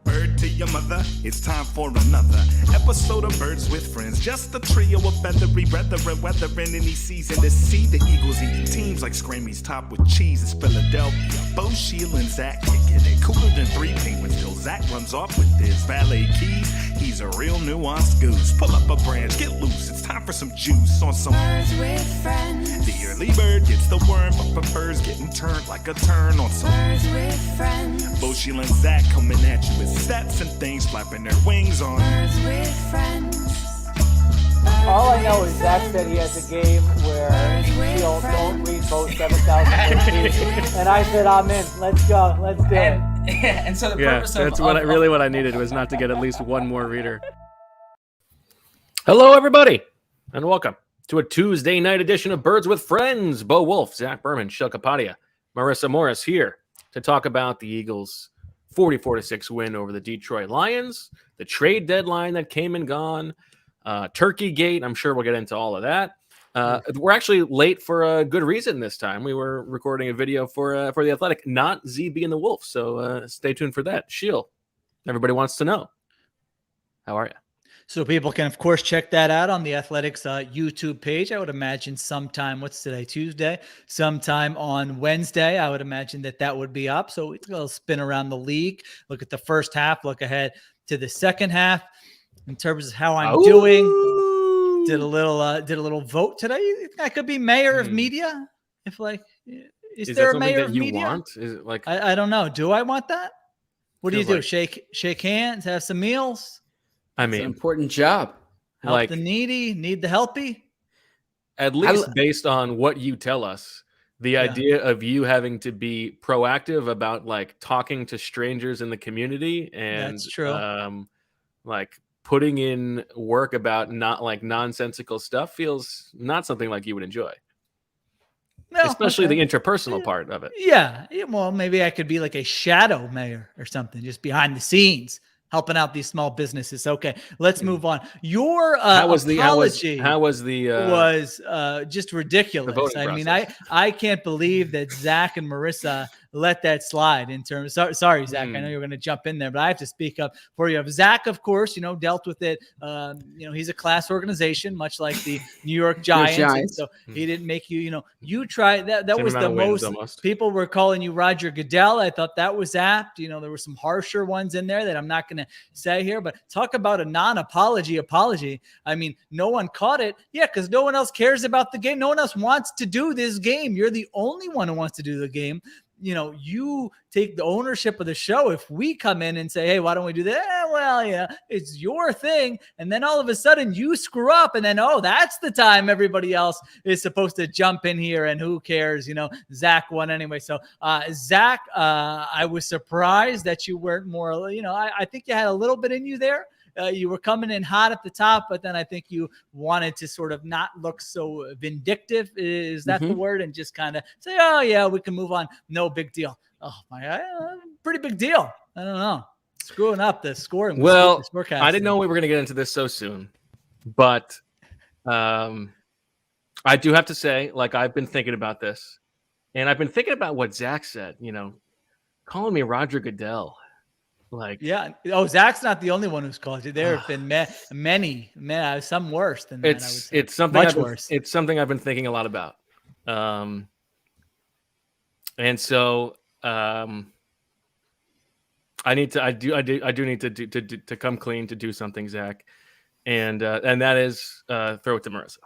Bird to your mother, it's time for another episode of Birds with Friends. Just a trio of feathery brethren weathering any season to see the Eagles eating teams like Scrammy's top with cheese. It's Philadelphia, Bo, Sheil, and Zach kicking it cooler than 3 penguins till Zach runs off with his valet keys. He's a real nuanced goose. Pull up a branch, get loose. It's time for some juice on some Birds with Friends. The early bird gets the worm, but prefers getting turned like a turn on some Birds with Friends. Bo, Sheil, and Zach coming at you with stats and things flapping their wings on Birds with Friends. All I know is Zach said he has a game where Sheil don't read both 7,000 words. And I said, I'm in. Let's go. Let's do it. And so the purpose that's of what I needed was not to get at least one more reader. Hello, everybody, and welcome to a Tuesday night edition of Birds with Friends. Bo Wolf, Zach Berman, Sheil Kapadia, Marissa Morris here to talk about the Eagles' 44-6 win over the Detroit Lions, the trade deadline that came and gone, Turkey Gate. I'm sure we'll get into all of that. We're actually late for a good reason this time. We were recording a video for The Athletic, not ZB and the Wolf, so stay tuned for that. Sheil, everybody wants to know, how are you? So people can, of course, check that out on the Athletics YouTube page. I would imagine sometime, what's today, Tuesday? Sometime on Wednesday, I would imagine that would be up. So we'll spin around the league, look at the first half, look ahead to the second half in terms of how I'm doing. Did a little vote today. I could be mayor of media. If is there a mayor of media? Want? Is it like I don't know. Do I want that? What do you do? like- Shake hands, have some meals. I it's an mean, important job. Help like the needy, need the helpy. at least based on what you tell us, the idea of you having to be proactive about like talking to strangers in the community and That's true. Like putting in work about not like nonsensical stuff feels not something like you would enjoy, No, especially okay. the interpersonal part of it. Yeah. Well, maybe I could be like a shadow mayor or something, just behind the scenes, helping out these small businesses. Okay, let's move on. Your apology was just ridiculous. I mean, I can't believe that Zach and Marissa let that slide in terms. Sorry, Zach. I know you're going to jump in there, but I have to speak up for you. Zach, of course, dealt with it. He's a class organization, much like the New York Giants. And so he didn't make you. You tried that. That was the most people were calling you Roger Goodell. I thought that was apt. There were some harsher ones in there that I'm not going to say here. But talk about a non-apology apology. I mean, no one caught it. Yeah, because no one else cares about the game. No one else wants to do this game. You're the only one who wants to do the game. You take the ownership of the show. If we come in and say, hey, why don't we do that? Well, yeah, it's your thing. And then all of a sudden you screw up and then, that's the time everybody else is supposed to jump in here and who cares? Zach won anyway. So Zach, I was surprised that you weren't more, I think you had a little bit in you there. You were coming in hot at the top, but then I think you wanted to sort of not look so vindictive. Is that the word? And just kind of say, oh, yeah, we can move on. No big deal. Oh, my, pretty big deal. I don't know. Screwing up the scoring. Well, I didn't know we were going to get into this so soon, but I do have to say, like, I've been thinking about this, and I've been thinking about what Zach said, calling me Roger Goodell. Zach's not the only one who's called you. There have been many, some worse than that. I would say. It's something much worse. It's something I've been thinking a lot about, and so I do need to come clean to do something, Zach, and that is throw it to Marissa.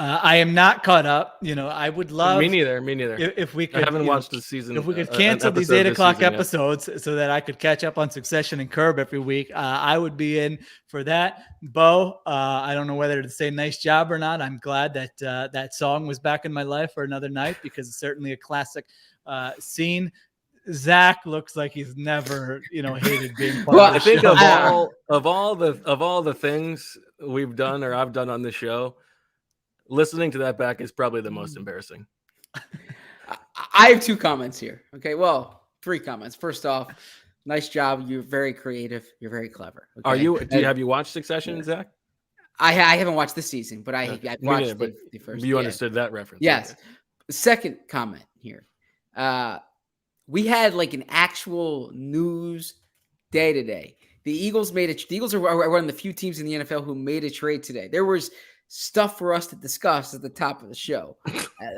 I am not caught up. I would love. Me neither. If we could, I haven't watched the season. If we could cancel these 8 o'clock episodes so that I could catch up on Succession and Curb every week, I would be in for that. Bo, I don't know whether to say nice job or not. I'm glad that that song was back in my life for another night because it's certainly a classic scene. Zach looks like he's never, hated being part of the I think show. of all the things we've done or I've done on the show, listening to that back is probably the most embarrassing. I have 2 comments here. Okay, well, 3 comments. First off, nice job. You're very creative. You're very clever. Okay? Have you watched Succession, Zach? I haven't watched this season, but I watched the first. You understood that reference. Yes. Okay. The second comment here. We had like an actual news day today. The Eagles are one of the few teams in the NFL who made a trade today. There was stuff for us to discuss at the top of the show.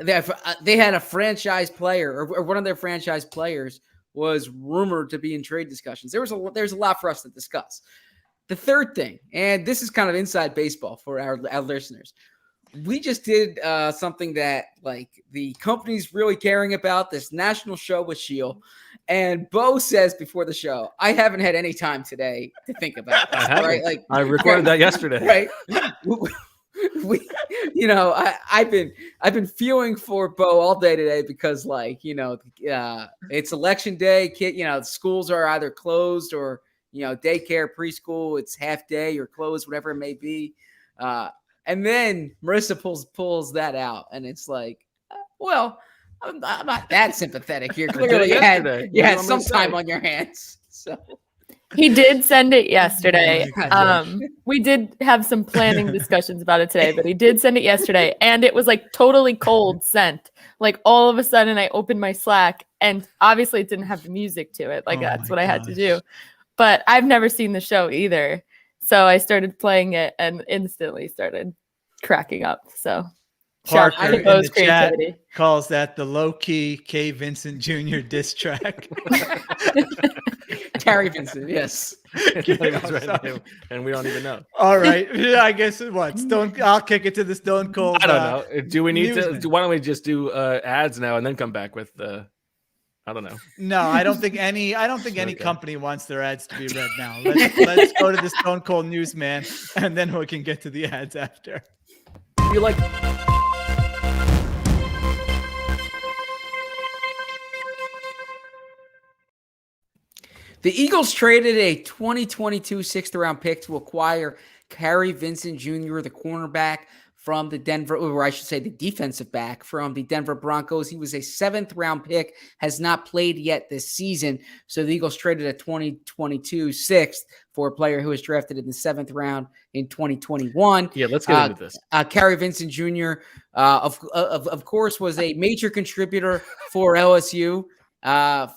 They had a franchise player, or one of their franchise players was rumored to be in trade discussions. There's a lot for us to discuss. The third thing, and this is kind of inside baseball for our listeners. We just did something that like the company's really caring about, this national show with Sheil. And Bo says before the show, I haven't had any time today to think about this. Right? Like I recorded that yesterday. Right. I've been feeling for Bo all day today because it's election day. Schools are either closed or, daycare, preschool, it's half day or closed, whatever it may be. And then Marissa pulls that out, and it's like, well, I'm not that sympathetic here. Clearly, you had some time on your hands. So he did send it yesterday. We did have some planning discussions about it today, but he did send it yesterday, and it was like totally cold sent. Like all of a sudden, I opened my Slack, and obviously, it didn't have the music to it. Like that's what I had to do. But I've never seen the show either. So I started playing it and instantly started cracking up. So Parker in the chat calls that the low-key K. Vincent Jr. diss track. Carrie Vincent, yes. And we don't even know. All right. Yeah, I guess I'll kick it to the Stone Cold. I don't know. Do we need to? Why don't we just do ads now and then come back with I don't know. No, I don't think any company wants their ads to be read now. Let's go to the Stone Cold Newsman, and then we can get to the ads after. You like? The Eagles traded a 2022 6th-round pick to acquire Carrie Vincent Jr., the cornerback from the the defensive back from the Denver Broncos. He was a 7th-round pick, has not played yet this season. So the Eagles traded a 2022 6th for a player who was drafted in the 7th round in 2021. Yeah, let's get into this. Carrie Vincent Jr., of course, was a major contributor for LSU.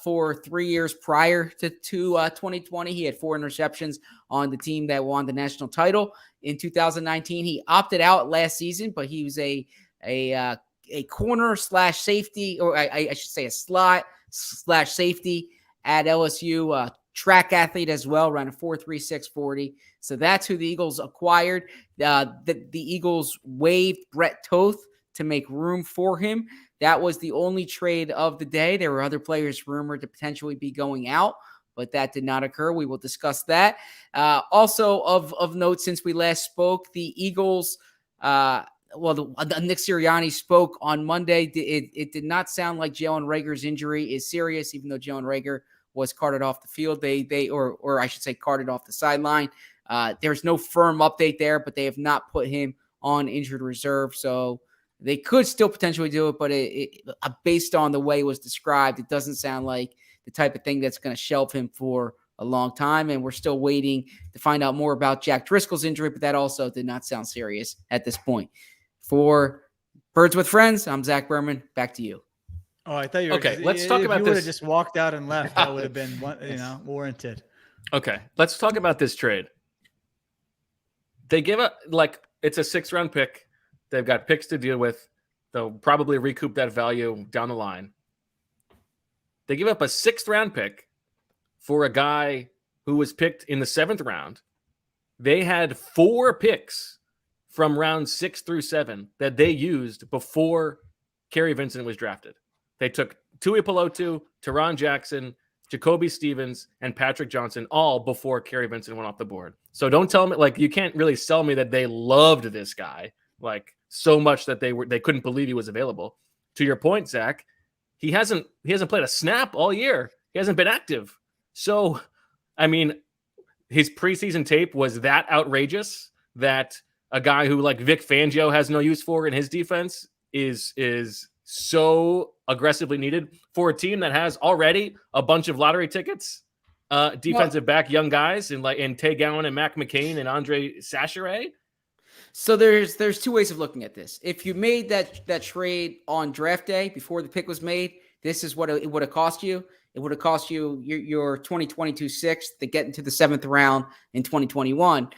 For 3 years prior to 2020, he had 4 interceptions on the team that won the national title in 2019. He opted out last season, but he was a corner / safety, or I should say a slot / safety at LSU. Track athlete as well, ran a 4.36 40. So that's who the Eagles acquired. The Eagles waived Brett Toth to make room for him. That was the only trade of the day. There were other players rumored to potentially be going out, but that did not occur. We will discuss that. Also of note, since we last spoke, the Eagles, Nick Sirianni spoke on Monday. It did not sound like Jalen Reagor's injury is serious, even though Jalen Reagor was carted off the field. Or I should say carted off the sideline. There's no firm update there, but they have not put him on injured reserve. So they could still potentially do it, but based on the way it was described, it doesn't sound like the type of thing that's going to shelve him for a long time. And we're still waiting to find out more about Jack Driscoll's injury, but that also did not sound serious at this point. For Birds with Friends, I'm Zach Berman. Back to you. Oh, I thought you were okay. Let's talk about this. If you would have just walked out and left, that would have been warranted. Okay, let's talk about this trade. They give up it's a 6th-round pick. They've got picks to deal with. They'll probably recoup that value down the line. They give up a 6th-round pick for a guy who was picked in the 7th round. They had 4 picks from rounds 6 through 7 that they used before Kerry Vincent was drafted. They took Tui Pelotu, Teron Jackson, Jacoby Stevens, and Patrick Johnson all before Kerry Vincent went off the board. So don't tell me, like, you can't really sell me that they loved this guy like so much that they couldn't believe he was available. To your point, Zach, he hasn't played a snap all year. He hasn't been active. So, I mean, his preseason tape was that outrageous that a guy who like Vic Fangio has no use for in his defense is so aggressively needed for a team that has already a bunch of lottery tickets, defensive back young guys in Tay Gowan and Mac McCain and Andre Sachere. So there's two ways of looking at this. If you made that trade on draft day before the pick was made, this is what it would have cost you. It would have cost you your 2022 sixth to get into the 7th round in 2021.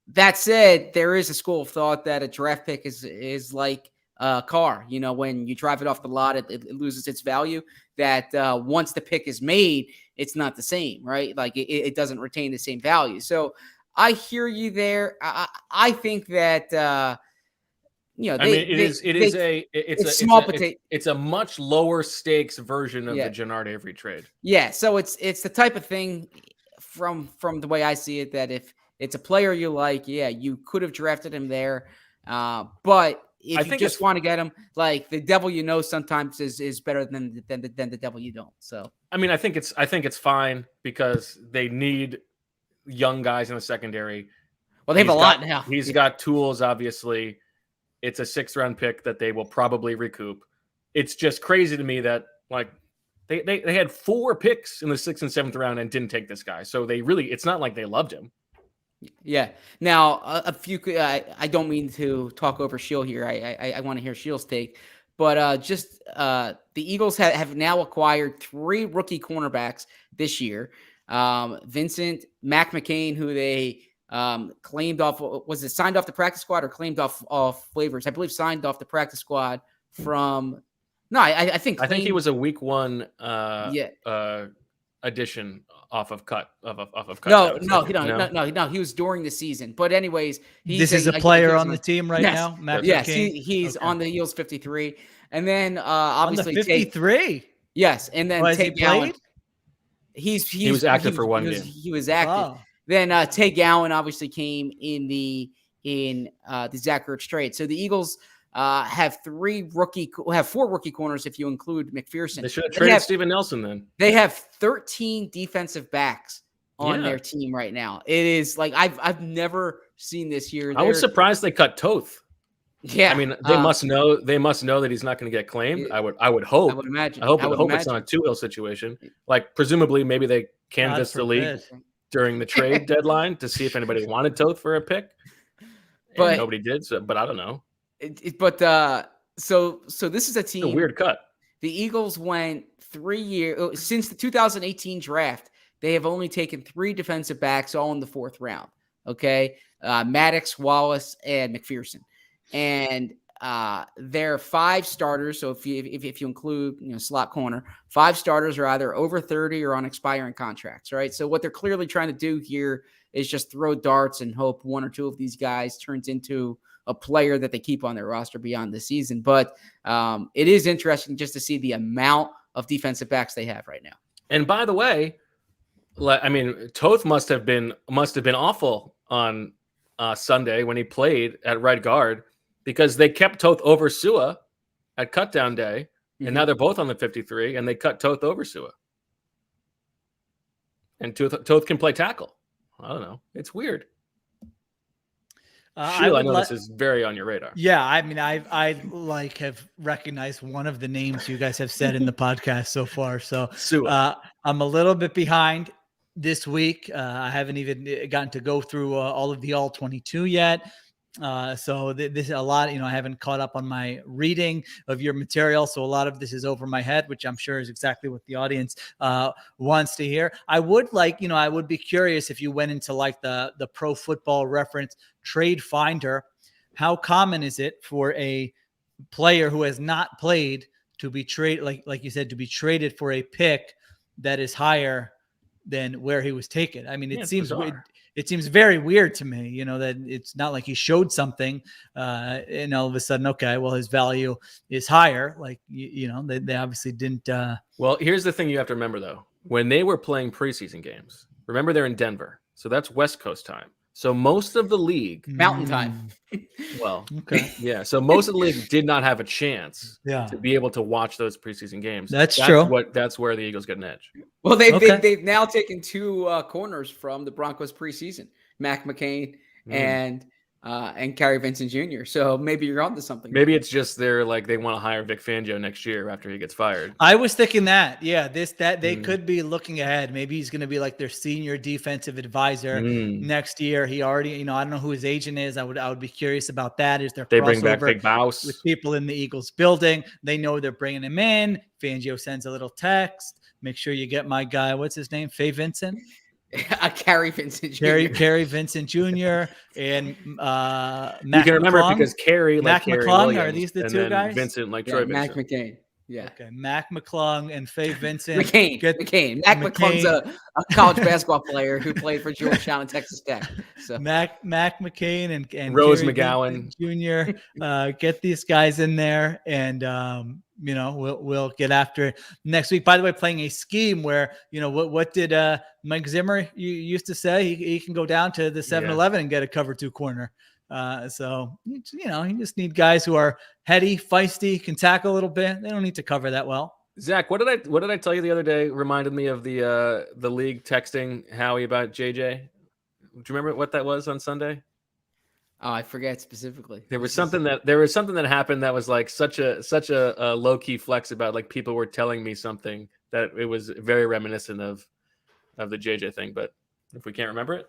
That said, there is a school of thought that a draft pick is like a car. You know, when you drive it off the lot, it loses its value. That once the pick is made, it's not the same, right? Like it doesn't retain the same value. So I hear you there. I think that it's a much lower stakes version of the Gennard Avery trade. Yeah, so it's the type of thing from the way I see it that if it's a player you like, you could have drafted him there, but if you just want to get him, like the devil you know sometimes is better than the devil you don't. So I mean, I think it's fine because they need young guys in the secondary. Well, they have a lot now. He's got tools, obviously. It's a 6th round pick that they will probably recoup. It's just crazy to me that like they had 4 picks in the 6th and 7th round and didn't take this guy. So it's not like they loved him. Yeah. Now a few. I don't mean to talk over Sheil here. I want to hear Sheil's take, but the Eagles have now acquired 3 rookie cornerbacks this year. Vincent, Mac McCain, who they claimed off, was it signed off the practice squad or claimed off waivers? I believe signed off the practice squad from. No, I think he was a week 1 addition off of cut. No. He was during the season. But anyways, this is a player on the team right now. Mac yes, he's on the Eagles 53, and then obviously on the 53. Yes, and then Tay Gowan. He was active for one game. He was active. Oh. Then Tay Gowan obviously came in the Zach Ertz trade. So the Eagles have 4 rookie corners if you include McPherson. They should have traded Steven Nelson then. They have 13 defensive backs on their team right now. It is like I've never seen this here. I was surprised they cut Toth. Yeah, I mean they must know that he's not going to get claimed. I would hope. I would imagine. I hope it's not a 2-hill situation. Like presumably maybe they canvassed the league during the trade deadline to see if anybody wanted Toth for a pick. But nobody did. So, but I don't know. So this is a team. It's a weird cut. The Eagles went 3 years since the 2018 draft. They have only taken 3 defensive backs, all in the 4th round. Okay, Maddox, Wallace, and McPherson, and their 5 starters. So if you include slot corner, 5 starters are either over 30 or on expiring contracts. Right. So what they're clearly trying to do here is just throw darts and hope 1 or 2 of these guys turns into a player that they keep on their roster beyond the season. But it is interesting just to see the amount of defensive backs they have right now. And by the way, I mean, Toth must have been awful on Sunday when he played at right guard because they kept Toth over Sua at cutdown day, and now they're both on the 53, and they cut Toth over Sua. And Toth can play tackle. I don't know. It's weird. Sheil, I know this is very on your radar. Yeah, I mean, I have recognized one of the names you guys have said in the podcast so far. So I'm a little bit behind this week. I haven't even gotten to go through all of the all 22 yet. So this is a lot, I haven't caught up on my reading of your material. So a lot of this is over my head, which I'm sure is exactly what the audience wants to hear. I would I would be curious if you went into like the Pro Football Reference trade finder, how common is it for a player who has not played to be traded, like you said, to be traded for a pick that is higher than where he was taken? I mean, it seems weird. it seems very weird to me, that it's not like he showed something and all of a sudden, okay, well, his value is higher. Like, they obviously didn't. Well, here's the thing you have to remember, though. When they were playing preseason games, remember they're in Denver. So that's West Coast time. So most of the league. Mountain time. Well, okay. Yeah. So most of the league did not have a chance to be able to watch those preseason games. That's true. That's where the Eagles get an edge. Well, they've now taken 2 corners from the Broncos preseason, Mac McCain and Kerry Vincent Jr. So maybe you're onto something. Maybe it's just they want to hire Vic Fangio next year after he gets fired. I was thinking that, they could be looking ahead. Maybe he's going to be like their senior defensive advisor next year. He already, I don't know who his agent is. I would be curious about that. Is there they bring back Big Bouse with people in the Eagles building? They know they're bringing him in. Fangio sends a little text. Make sure you get my guy. What's his name? Faye Vincent. Kerry Vincent Jr. Kerry Vincent Jr. and Mac you can remember McClung. It because Kerry, Mac Kerry McClung, Williams, are these the two guys? Vincent, Troy Mac Vincent. McCain. Yeah. Okay. Mac McClung and Faye Vincent. McCain. Mac McClung's a college basketball player who played for Georgetown and Texas Tech. So Mac McCain and Rose Kerry McGowan Jr. Get these guys in there, and we'll get after it next week. By the way, playing a scheme where what did Mike Zimmer used to say? He can go down to the 7-Eleven and get a cover 2 corner. So you just need guys who are heady, feisty, can tackle a little bit. They don't need to cover that well. Zach, what did I tell you the other day? Reminded me of the league texting Howie about JJ. Do you remember what that was on Sunday? Oh, I forget specifically. There was something that happened that was like such a low key flex about like people were telling me something that it was very reminiscent of the JJ thing. But if we can't remember it,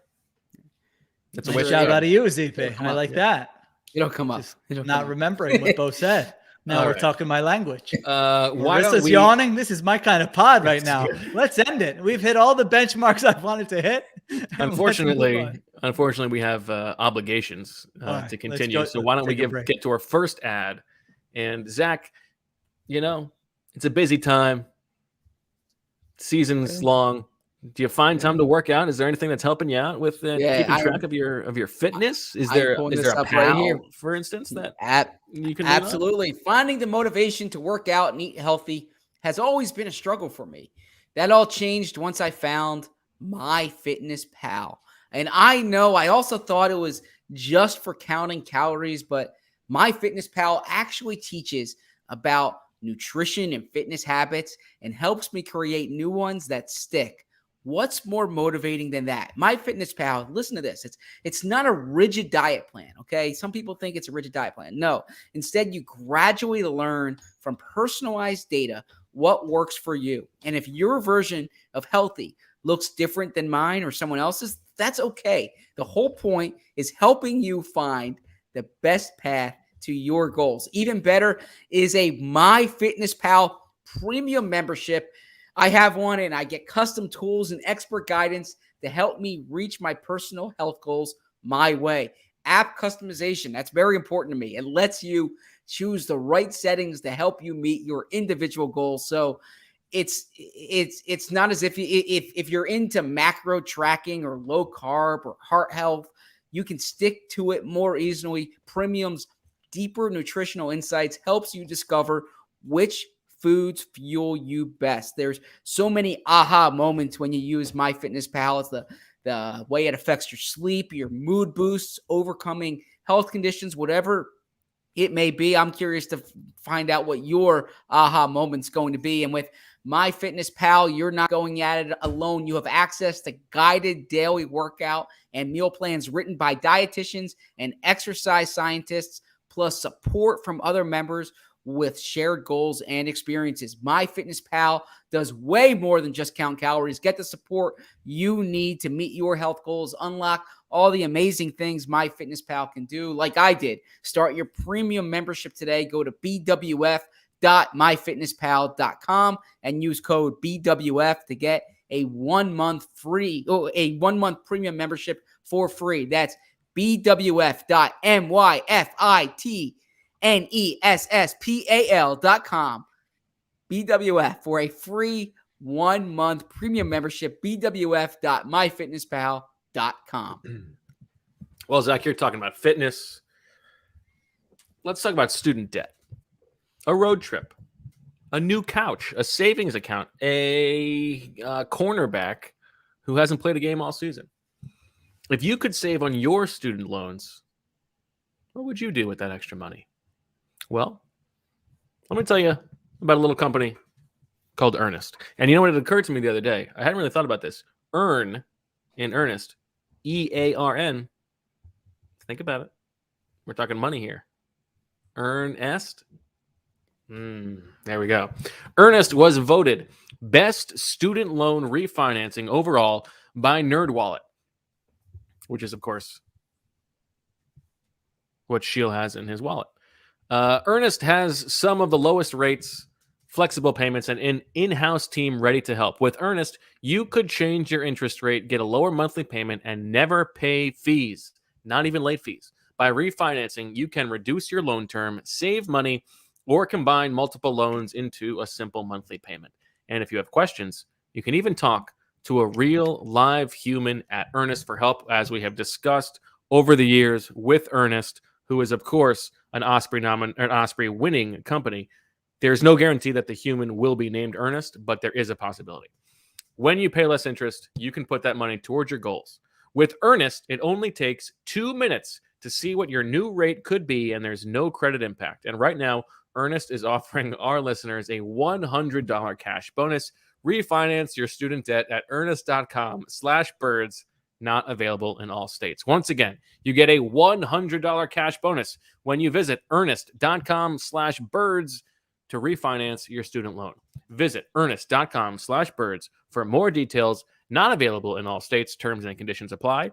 it's a nice shout out to you, ZP. I like that. It'll come up. Not remembering what Bo said. Now we're talking my language. Why don't we... yawning? This is my kind of pod right now. Let's end it. We've hit all the benchmarks I wanted to hit. Unfortunately, we have obligations to continue. So why don't we get to our first ad? And Zach, it's a busy time. Season's long. Do you find time to work out? Is there anything that's helping you out with keeping track of your fitness? Is there a pal, right for instance, that you can absolutely finding the motivation to work out and eat healthy has always been a struggle for me. That all changed once I found MyFitnessPal. And I know I also thought it was just for counting calories, but MyFitnessPal actually teaches about nutrition and fitness habits and helps me create new ones that stick. What's more motivating than that? MyFitnessPal, listen to this. It's not a rigid diet plan, okay? Some people think it's a rigid diet plan. No. Instead, you gradually learn from personalized data what works for you. And if your version of healthy looks different than mine or someone else's, that's okay. The whole point is helping you find the best path to your goals. Even better is a MyFitnessPal premium membership. I have one, and I get custom tools and expert guidance to help me reach my personal health goals my way. App customization, that's very important to me. It lets you choose the right settings to help you meet your individual goals. So it's not as if you're into macro tracking or low carb or heart health, you can stick to it more easily. Premium's deeper nutritional insights helps you discover which foods fuel you best. There's so many aha moments when you use MyFitnessPal. It's the way it affects your sleep, your mood boosts, overcoming health conditions, whatever it may be. I'm curious to find out what your aha moment's going to be. And with MyFitnessPal, you're not going at it alone. You have access to guided daily workout and meal plans written by dietitians and exercise scientists, plus support from other members with shared goals and experiences. MyFitnessPal does way more than just count calories. Get the support you need to meet your health goals. Unlock all the amazing things MyFitnessPal can do, like I did. Start your premium membership today. Go to bwf.myfitnesspal.com and use code BWF to get a 1 month premium membership for free. That's bwf.myfitnesspal.com. BWF for a free 1 month premium membership. bwf.myfitnesspal.com. Well, Zach, you're talking about fitness. Let's talk about student debt, a road trip, a new couch, a savings account, a cornerback who hasn't played a game all season. If you could save on your student loans, what would you do with that extra money? Well, let me tell you about a little company called Earnest. And you know what? It occurred to me the other day. I hadn't really thought about this. Earn in Earnest, EARN. Think about it. We're talking money here. Earnest. There we go. Earnest was voted best student loan refinancing overall by NerdWallet, which is, of course, what Sheil has in his wallet. Earnest has some of the lowest rates, flexible payments, and an in-house team ready to help. With Earnest, you could change your interest rate, get a lower monthly payment, and never pay fees, not even late fees. By refinancing, you can reduce your loan term, save money, or combine multiple loans into a simple monthly payment. And if you have questions, you can even talk to a real live human at Earnest for help, as we have discussed over the years with Earnest, who is, of course, an Osprey winning company. There's no guarantee that the human will be named Earnest, but there is a possibility. When you pay less interest, you can put that money towards your goals. With Earnest, it only takes 2 minutes to see what your new rate could be, and there's no credit impact. And right now, Earnest is offering our listeners a $100 cash bonus. Refinance your student debt at earnest.com/birds. Not available in all states. Once again, you get a $100 cash bonus when you visit earnest.com/birds to refinance your student loan. Visit earnest.com/birds for more details. Not available in all states. Terms and conditions apply.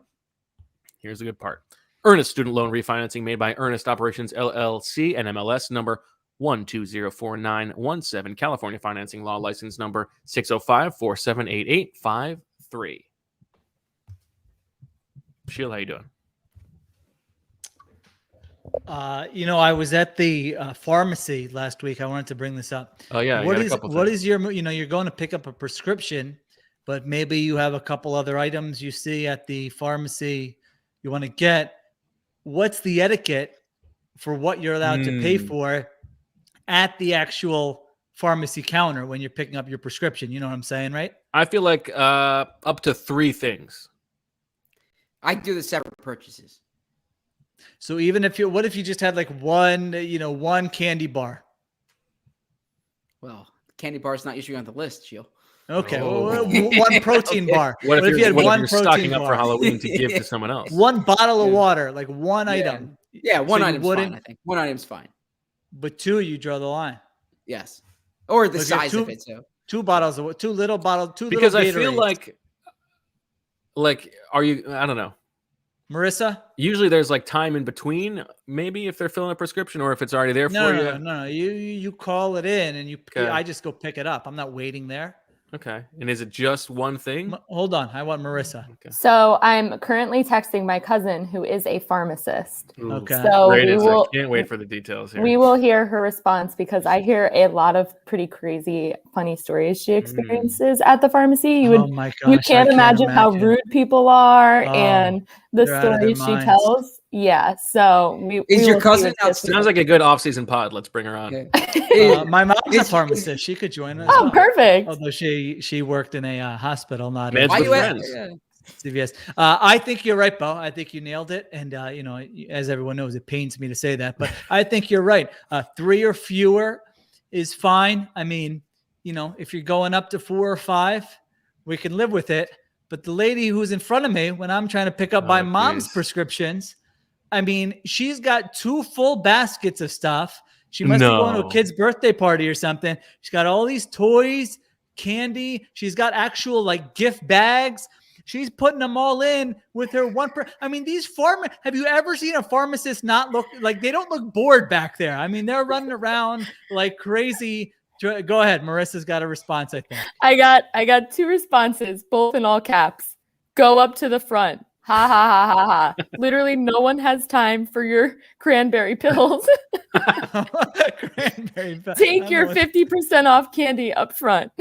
Here's the good part. Earnest student loan refinancing made by Earnest Operations LLC and MLS number 1204917. California financing law license number 605478853. Sheil, how you doing? I was at the pharmacy last week. I wanted to bring this up. Oh yeah. What is your, you're going to pick up a prescription, but maybe you have a couple other items you see at the pharmacy you want to get. What's the etiquette for what you're allowed to pay for at the actual pharmacy counter when you're picking up your prescription? You know what I'm saying, right? I feel like up to 3 things. I do the separate purchases. So even if what if you just had like one candy bar? Well, candy bar is not usually on the list, Sheil. Okay, one protein bar. What if you had one protein stocking bar up for Halloween to give to someone else? One bottle of water, like one item. Yeah, one item's fine, I think. One item's fine. But 2, you draw the line. Yes. Or the size of it, so. 2 bottles of 2 little bottles, 2 because little I feel like are you, I don't know. Marissa? Usually there's like time in between, maybe if they're filling a prescription or if it's already there for you. No. You call it in and I just go pick it up. I'm not waiting there. Okay. And is it just one thing? Hold on. I want Marissa. Okay. So I'm currently texting my cousin who is a pharmacist. Ooh. Okay. So I can't wait for the details here. We will hear her response because I hear a lot of pretty crazy, funny stories she experiences at the pharmacy. You can't imagine how rude people are and the stories she tells. Yeah. So is your cousin out? Sounds like a good off-season pod. Let's bring her on. My mom's a pharmacist. She could join us. Oh, perfect. Although she worked in a hospital, not Meds with friends. CVS. I think you're right, Bo. I think you nailed it. And as everyone knows, it pains me to say that, but I think you're right. 3 or fewer is fine. I mean, if you're going up to 4 or 5, we can live with it. But the lady who's in front of me, when I'm trying to pick up my mom's prescriptions, I mean, she's got 2 full baskets of stuff. She must be going to a kid's birthday party or something. She's got all these toys, candy. She's got actual like gift bags. She's putting them all in with her I mean, these have you ever seen a pharmacist not look like they don't look bored back there? I mean, they're running around like crazy. Go ahead. Marissa's got a response, I think. I got 2 responses, both in all caps. Go up to the front. Ha ha ha ha ha. Literally no one has time for your cranberry pills. Take your 50% off candy up front.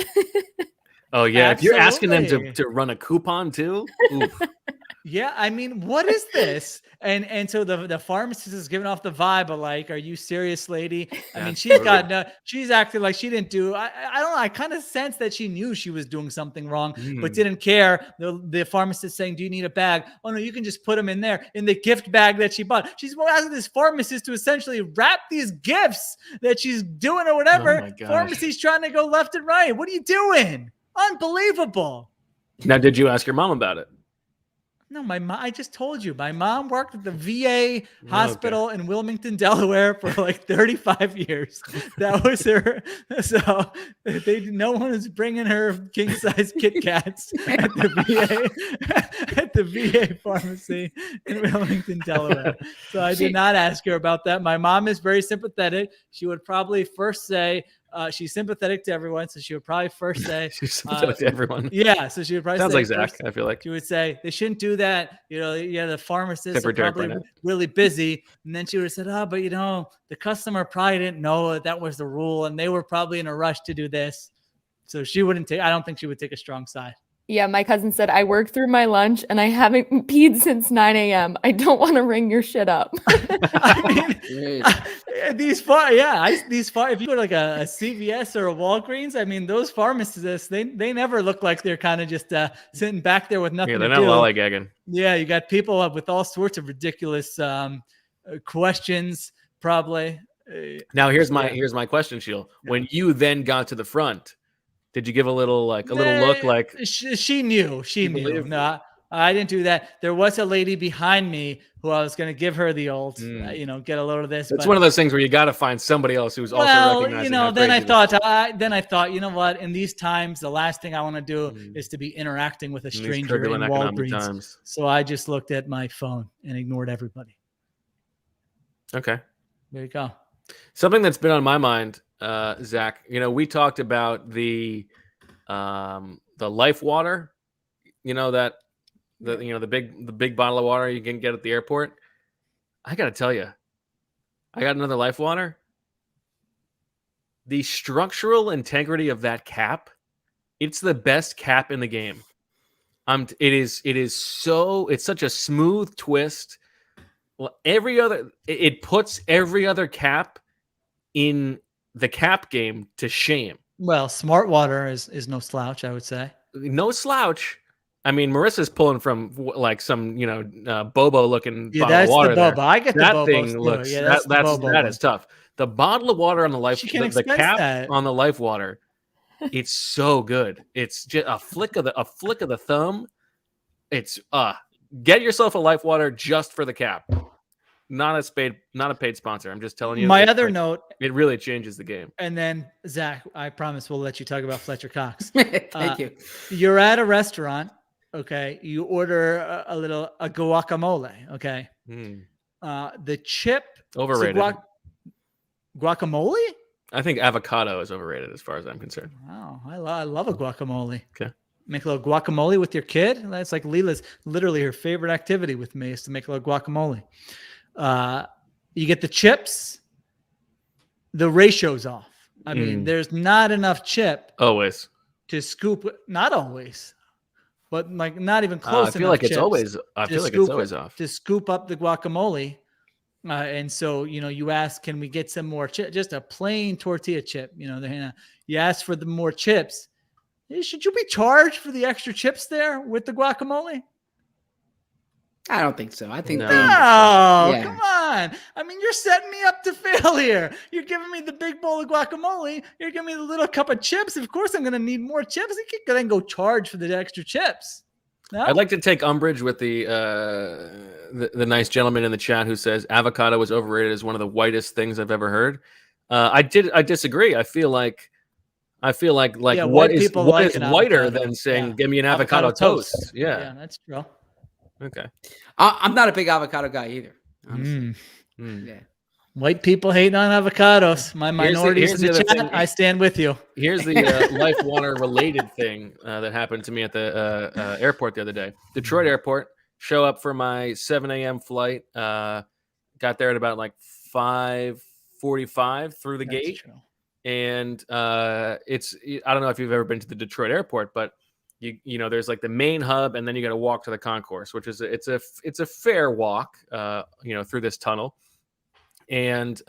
Oh yeah. Absolutely. If you're asking them to run a coupon too. Oof. Yeah, I mean, what is this? And so the pharmacist is giving off the vibe of like, are you serious, lady? I mean, she's acting like she didn't do. I don't know. I kind of sense that she knew she was doing something wrong, but didn't care. The pharmacist saying, "Do you need a bag?" Oh no, you can just put them in there in the gift bag that she bought. She's asking this pharmacist to essentially wrap these gifts that she's doing or whatever. Oh my gosh. Pharmacy's trying to go left and right. What are you doing? Unbelievable. Now, did you ask your mom about it? No, my mom. I just told you, my mom worked at the VA hospital in Wilmington, Delaware, for like 35 years. That was her. So no one is bringing her king size Kit Kats at the VA pharmacy in Wilmington, Delaware. So I did not ask her about that. My mom is very sympathetic. She would probably first say. She's sympathetic to everyone, so she would probably first say she's sympathetic to everyone. Yeah, so she would probably sounds say like Zach. First, I feel like she would say they shouldn't do that. The pharmacists are probably really busy, and then she would have said, "Oh, but the customer probably didn't know that was the rule, and they were probably in a rush to do this." So she wouldn't take. I don't think she would take a strong side. Yeah, my cousin said, I worked through my lunch and I haven't peed since 9 a.m. I don't want to ring your shit up. I mean, if you go to like a CVS or a Walgreens, I mean, those pharmacists, they never look like they're kind of just sitting back there with nothing to do. Yeah, they're not lollygagging. Yeah, you got people with all sorts of ridiculous questions, probably. Now, here's my question, Sheil. Yeah. When you then got to the front, did you give a little look like she knew? She knew. No, I didn't do that. There was a lady behind me who I was going to give her the old, get a load of this. It's one of those things where you got to find somebody else who's also recognizing. Then I thought, you know what? In these times, the last thing I want to do is to be interacting with a stranger in Walgreens. So I just looked at my phone and ignored everybody. Okay, there you go. Something that's been on my mind. Zach, we talked about the Life Water, the big bottle of water you can get at the airport. I got to tell you, I got another Life Water. The structural integrity of that cap, it's the best cap in the game. It's such a smooth twist. Well, it puts every other cap in the cap game to shame. Well, Smart Water is no slouch, I would say. No slouch. I mean, Marissa's pulling from like some, Bobo looking bottle of water. That's the Bobo. I get that the Bobo thing looks. That is tough. The bottle of water on the the cap on the Life Water, it's so good. It's just a flick of the thumb. It's get yourself a Life Water just for the cap. Not a paid sponsor. I'm just telling you. My other note. It really changes the game. And then, Zach, I promise we'll let you talk about Fletcher Cox. Thank you. You're at a restaurant, okay? You order a guacamole, okay? The chip. Overrated. Guacamole? I think avocado is overrated as far as I'm concerned. Wow. I love a guacamole. Okay. Make a little guacamole with your kid. That's like Leela's literally her favorite activity with me is to make a little guacamole. You get the chips. The ratio's off. I mean, there's not enough chip always to scoop. Not always, but like not even close. I feel like it's always. I feel like it's always off to scoop up the guacamole. And so you ask, can we get some more chip? Just a plain tortilla chip. You ask for the more chips. Should you be charged for the extra chips there with the guacamole? I don't think so. I think come on. I mean, you're setting me up to fail here. You're giving me the big bowl of guacamole. You're giving me the little cup of chips. Of course, I'm going to need more chips. You can't then go charge for the extra chips. No? I'd like to take umbrage with the nice gentleman in the chat who says avocado was overrated as one of the whitest things I've ever heard. I disagree. I feel like what is whiter than saying give me an avocado toast? Yeah, that's true. Okay. I'm not a big avocado guy either. Honestly. Yeah. White people hate on avocados. My minorities in the chat, I stand with you. Here's the Life Water related thing that happened to me at the airport the other day. Detroit airport, show up for my 7 a.m. flight. Got there at about like 5:45 through the gate. True. And I don't know if you've ever been to the Detroit airport, but you know, there's like the main hub, and then you got to walk to the concourse, which is it's a fair walk, you know, through this tunnel. And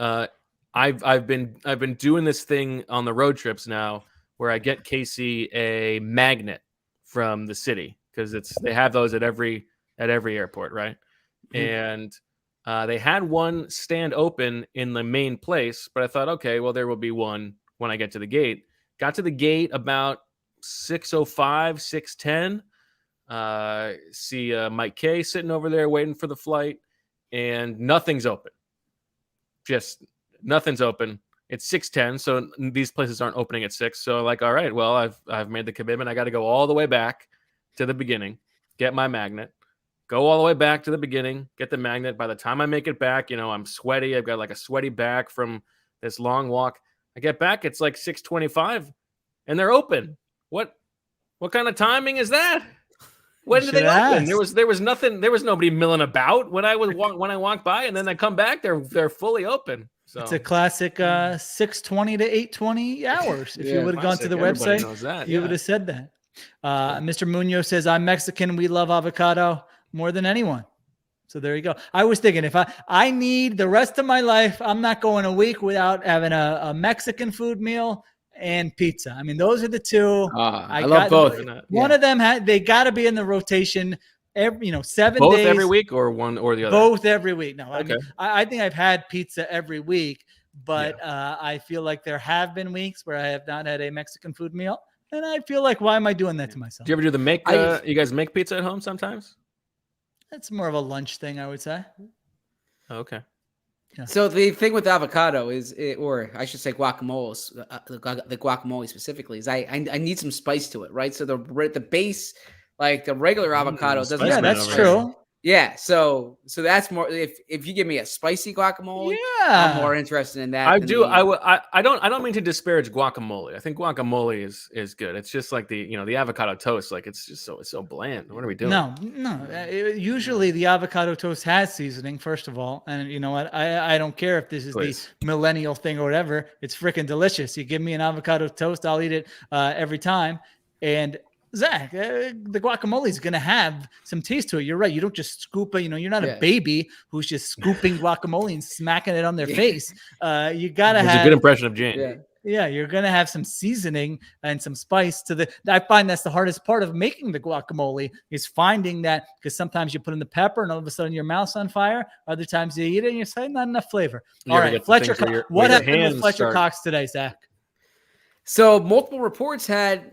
I've been doing this thing on the road trips now, where I get Casey a magnet from the city, because they have those at every airport, right? And they had one stand open in the main place, but I thought, okay, well, there will be one when I get to the gate. Got to the gate about 6:05, 6:10. See Mike K sitting over there waiting for the flight, and nothing's open. Just nothing's open. It's 6:10, so these places aren't opening at 6. So like, all right, well, I've made the commitment. I got to go all the way back to the beginning, get my magnet, go all the way back to the beginning, get the magnet. By the time I make it back, you know, I'm sweaty. I've got like a sweaty back from this long walk. I get back, it's like 6:25, and they're open. What kind of timing is that? When did they open? There was nothing. There was nobody milling about when I walked by, and then I come back. They're fully open. So it's a classic 6:20 to 8:20 hours. If you would have gone to the website, you would have said that. Mr. Munoz says, "I'm Mexican. We love avocado more than anyone." So there you go. I was thinking, if I need the rest of my life, I'm not going a week without having a Mexican food meal and pizza. I mean, those are the two. I love both. One of them they got to be in the rotation. 7 days. Both every week, or one or the other? Both every week. No, okay. I think I've had pizza every week, but I feel like there have been weeks where I have not had a Mexican food meal, and I feel like, why am I doing that to myself? Do you ever do you guys make pizza at home sometimes? That's more of a lunch thing, I would say. Okay. Yeah. So the thing with avocado or I should say guacamole, the guacamole specifically, is I need some spice to it, right? So the base, like the regular avocado, doesn't. Yeah, that's true. Yeah, so that's more. If you give me a spicy guacamole, I'm more interested in that. I do. I don't mean to disparage guacamole. I think guacamole is good. It's just like the avocado toast. Like, it's just so bland. What are we doing? No. Usually the avocado toast has seasoning, first of all, and you know what? I don't care if this is the millennial thing or whatever. It's freaking delicious. You give me an avocado toast, I'll eat it every time. And Zach, the guacamole is going to have some taste to it. You're right. You don't just scoop it. You're not a baby who's just scooping guacamole and smacking it on their face. You got to have a good impression of Jane. Yeah, you're going to have some seasoning and some spice to I find that's the hardest part of making the guacamole, is finding that, because sometimes you put in the pepper and all of a sudden your mouth's on fire. Other times you eat it and you're saying not enough flavor. All right, Fletcher Cox. What happened with Fletcher Cox today, Zach? So multiple reports had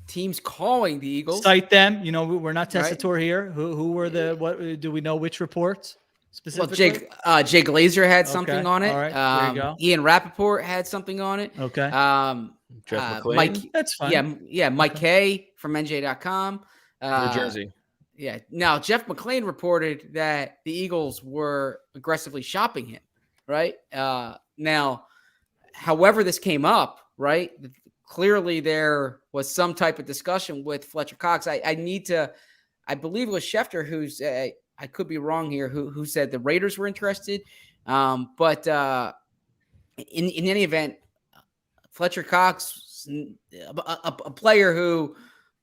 teams calling the Eagles. Cite them. We're not testator here. Who were what do we know which reports specifically? Well, Jay Glazer had something on it. All right, there you go. Ian Rappaport had something on it. Okay. Jeff McClain. Mike, that's fine. Yeah, Mike K from NJ.com. New Jersey. Yeah. Now, Jeff McClain reported that the Eagles were aggressively shopping him, right? Now, however this came up, right, clearly there was some type of discussion with Fletcher Cox. I believe it was Schefter who's, I could be wrong here, who said the Raiders were interested. But in any event, Fletcher Cox, a player who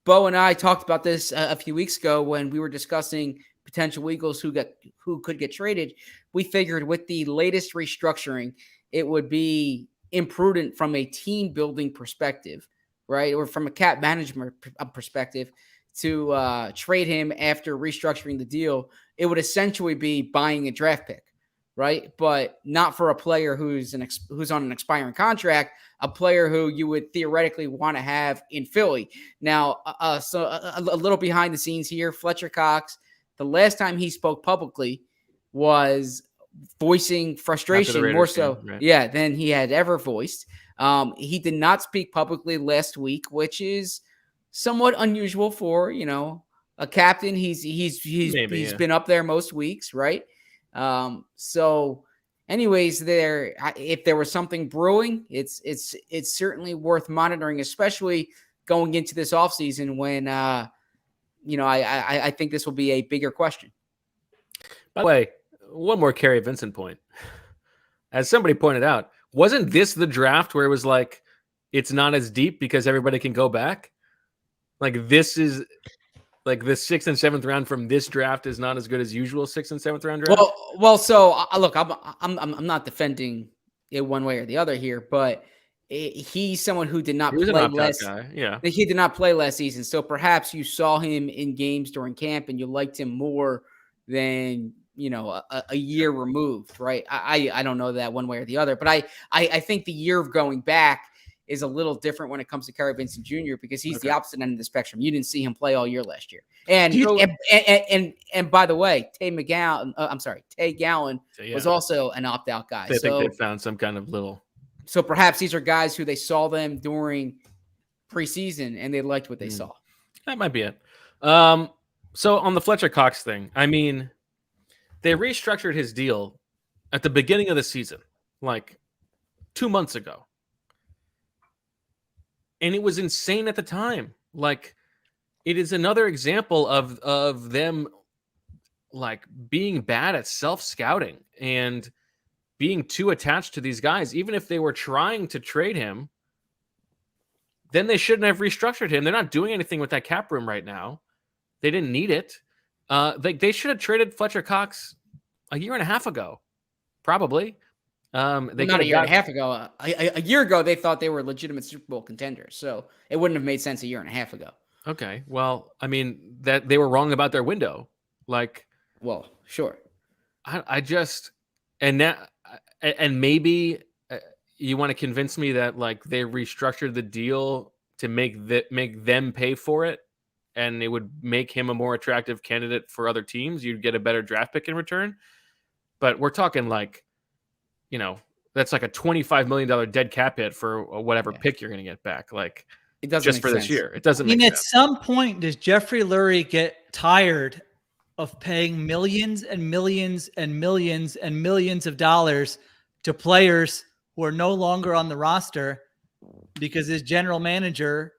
Bo and I talked about this a few weeks ago when we were discussing potential Eagles who could get traded. We figured with the latest restructuring, it would be imprudent from a team building perspective, right? Or from a cap management perspective to trade him after restructuring the deal. It would essentially be buying a draft pick, right? But not for a player who's on an expiring contract, a player who you would theoretically want to have in Philly. Now, so a little behind the scenes here, Fletcher Cox, the last time he spoke publicly was voicing frustration more so than he had ever voiced. He did not speak publicly last week, which is somewhat unusual for a captain. He's been up there most weeks, right? So anyways, if there was something brewing, it's certainly worth monitoring, especially going into this offseason when I think this will be a bigger question. By the way, one more Kerry Vincent point. As somebody pointed out, wasn't this the draft where it was like, it's not as deep because everybody can go back? Like this is like the 6th and 7th round from this draft is not as good as usual 6th and 7th round draft. Well. So look, I'm not defending it one way or the other here, but he's someone who did not play last. Yeah, he did not play last season. So perhaps you saw him in games during camp and you liked him more than a year removed, right? I don't know that one way or the other, but I think the year of going back is a little different when it comes to Kerry Vincent Jr. because he's the opposite end of the spectrum. You didn't see him play all year last year. And by the way, Tay Gowan was also an opt-out guy. I think they found some kind of little. So perhaps these are guys who they saw them during preseason and they liked what they saw. That might be it. So on the Fletcher Cox thing, I mean, they restructured his deal at the beginning of the season, like 2 months ago. And it was insane at the time. Like, it is another example of them like being bad at self-scouting and being too attached to these guys. Even if they were trying to trade him, then they shouldn't have restructured him. They're not doing anything with that cap room right now. They didn't need it. They should have traded Fletcher Cox a year and a half ago, probably. Not a year and a half ago. A year ago, they thought they were legitimate Super Bowl contenders. So it wouldn't have made sense a year and a half ago. Okay. Well, I mean, that they were wrong about their window. Like, well, sure. I just, and maybe you want to convince me that like they restructured the deal to make them pay for it, and it would make him a more attractive candidate for other teams. You'd get a better draft pick in return. But we're talking like, that's like a $25 million dead cap hit for whatever pick you're going to get back. Like, it doesn't just for sense. this year. It doesn't. I mean, at some point, does Jeffrey Lurie get tired of paying millions and millions and millions and millions of dollars to players who are no longer on the roster because his general manager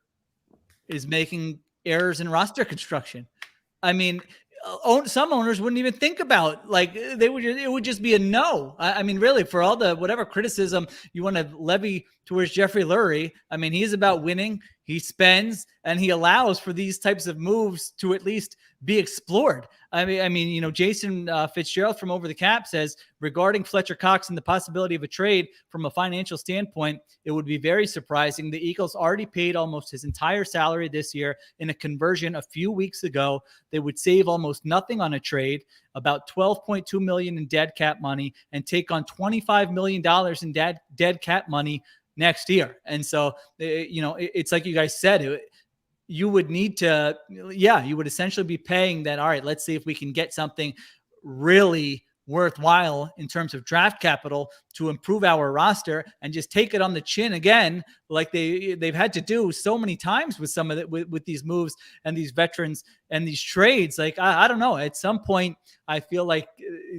is making errors in roster construction? I mean, some owners wouldn't even think about, like, it would just be a no. I mean, really, for all the whatever criticism you want to levy towards Jeffrey Lurie, I mean, he's about winning. He spends and he allows for these types of moves to at least be explored. I mean, Jason Fitzgerald from Over the Cap says regarding Fletcher Cox and the possibility of a trade from a financial standpoint, it would be very surprising. The Eagles already paid almost his entire salary this year in a conversion a few weeks ago. They would save almost nothing on a trade, about $12.2 million in dead cap money, and take on $25 million in dead cap money next year. And so, it's like you guys said, you would need to, you would essentially be paying that. All right, let's see if we can get something really worthwhile in terms of draft capital to improve our roster, and just take it on the chin again, like they've had to do so many times with some of it, with these moves and these veterans and these trades. Like, I don't know. At some point, I feel like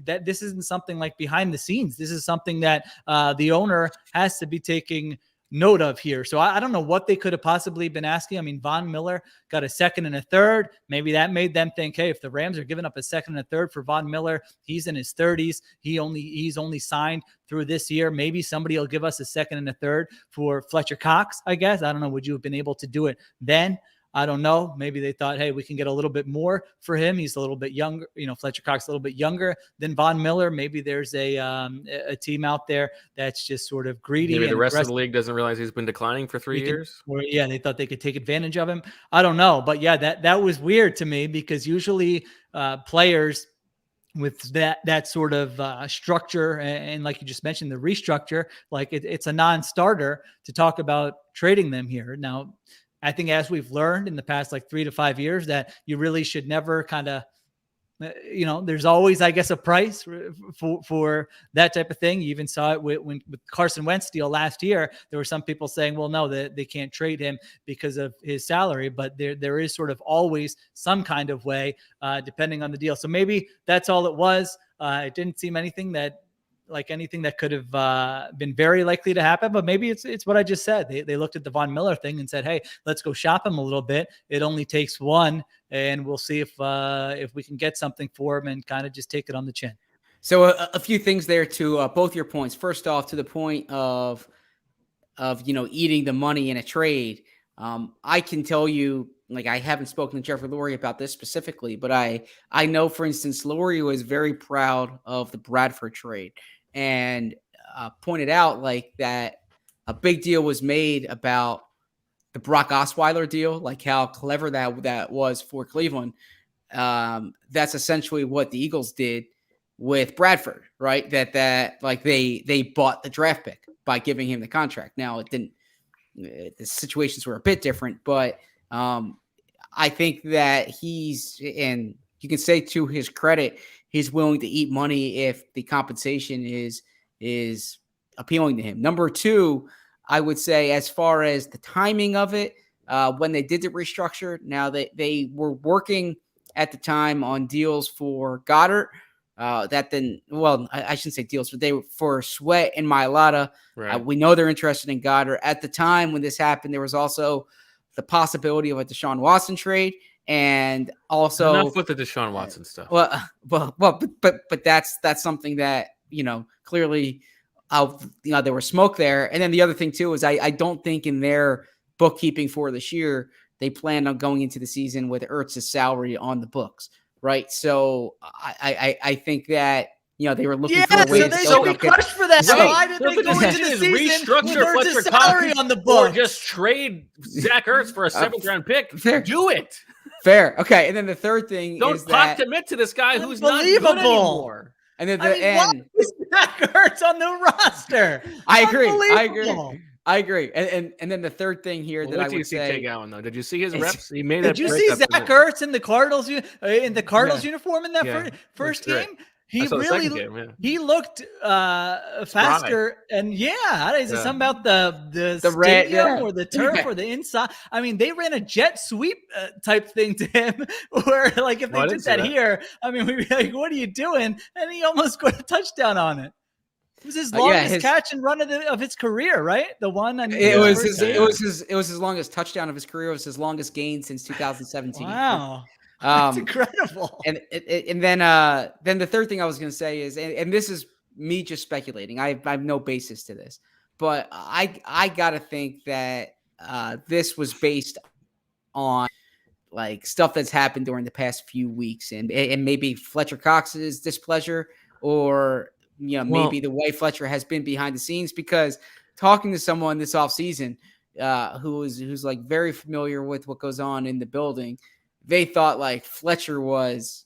that this isn't something like behind the scenes. This is something that the owner has to be taking note of here. So I don't know what they could have possibly been asking. I mean, Von Miller got a second and a third. Maybe that made them think, hey, if the Rams are giving up a second and a third for Von Miller, he's in his 30s. He's only signed through this year. Maybe somebody will give us a second and a third for Fletcher Cox, I guess. I don't know. Would you have been able to do it then? I don't know. Maybe they thought, hey, we can get a little bit more for him. He's a little bit younger. Fletcher Cox a little bit younger than Von Miller. Maybe there's a team out there that's just sort of greedy. Maybe the rest of the league doesn't realize he's been declining for 3 years. They thought they could take advantage of him. I don't know. But yeah, that was weird to me, because usually players with that sort of structure, and like you just mentioned, the restructure, like it's a non-starter to talk about trading them here. Now, I think as we've learned in the past, like 3 to 5 years, that you really should never kind of, there's always, I guess, a price for that type of thing. You even saw it with Carson Wentz deal last year. There were some people saying, well, no, they can't trade him because of his salary, but there is sort of always some kind of way, depending on the deal. So maybe that's all it was. It didn't seem anything that could have been very likely to happen, but maybe it's what I just said. They looked at the Von Miller thing and said, hey, let's go shop him a little bit. It only takes one, and we'll see if we can get something for him, and kind of just take it on the chin. So a few things there to both your points. First off, to the point of eating the money in a trade. I can tell you, like, I haven't spoken to Jeffrey Lurie about this specifically, but I know, for instance, Lurie was very proud of the Bradford trade and pointed out like that a big deal was made about the Brock Osweiler deal, like how clever that was for Cleveland. That's essentially what the Eagles did with Bradford, right? That like they bought the draft pick by giving him the contract. Now it didn't. The situations were a bit different, but I think that and you can say to his credit, he's willing to eat money if the compensation is appealing to him. Number two, I would say, as far as the timing of it, when they did the restructure, now they were working at the time on deals for Goddard. I shouldn't say deals, but they were for Sweat and Mailata. Right. We know they're interested in Goddard. At the time when this happened, there was also the possibility of a Deshaun Watson trade, and also enough with the Deshaun Watson stuff. But that's something that clearly, there was smoke there. And then the other thing too is I don't think in their bookkeeping for this year they planned on going into the season with Ertz's salary on the books. Right. So I think that, they were looking for a way so they should be crushed for that. Right. Why did they go into the season restructure with Fletcher salary Cox on the book? Or just trade Zach Ertz for a 7th round pick? Fair. Do it. Fair. Okay. And then the third thing is Don't commit to this guy who's not good anymore. And then why is Zach Ertz on the roster? I agree. And then the third thing here that I would say. Take Allen, though. Did you see his reps? He made. Did you see Zach Ertz in the Cardinals uniform in that first game? He really he looked faster, and is it something about the stadium or the turf or the inside? I mean, they ran a jet sweep type thing to him, where like if they did that here, I mean, we'd be like, "What are you doing?" And he almost scored a touchdown on it. It was his longest catch and run of his career, right? The one. It was his longest touchdown of his career. It was his longest gain since 2017. Wow. That's incredible. And then the third thing I was going to say is, and this is me just speculating. I have no basis to this, but I got to think that this was based on like stuff that's happened during the past few weeks, and maybe Fletcher Cox's displeasure, or maybe the way Fletcher has been behind the scenes. Because talking to someone this offseason who's like very familiar with what goes on in the building, they thought like Fletcher was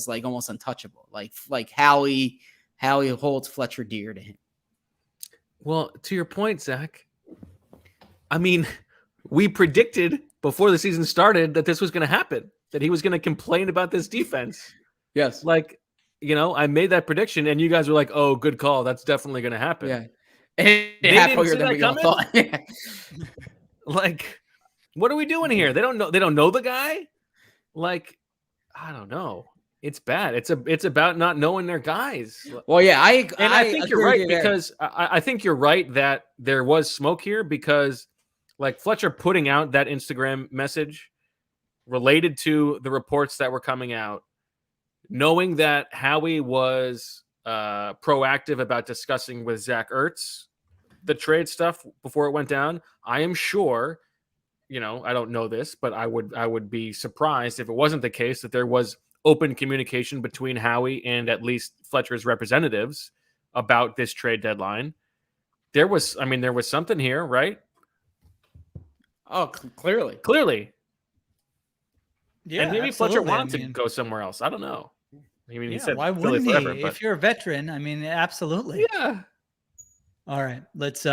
like almost untouchable, like Howie holds Fletcher dear to him. Well, to your point, Zach, I mean, we predicted before the season started that this was going to happen, that he was going to complain about this defense. Yes. Like, I made that prediction and you guys were like, oh, good call. That's definitely going to happen. Yeah. It happened earlier than we all thought. Like, what are we doing here? They don't know the guy. Like, I don't know. It's bad. It's about not knowing their guys. Well, yeah, I think you're right, because I think you're right that there was smoke here, because like Fletcher putting out that Instagram message related to the reports that were coming out, knowing that Howie was proactive about discussing with Zach Ertz the trade stuff before it went down. I am sure. I don't know this, but I would be surprised if it wasn't the case that there was open communication between Howie and at least Fletcher's representatives about this trade deadline. There was something here, right? Oh, clearly. Yeah, and maybe Fletcher wanted to go somewhere else. I don't know. I mean, he said, why wouldn't he? If you're a veteran, I mean, absolutely. Yeah. All right, let's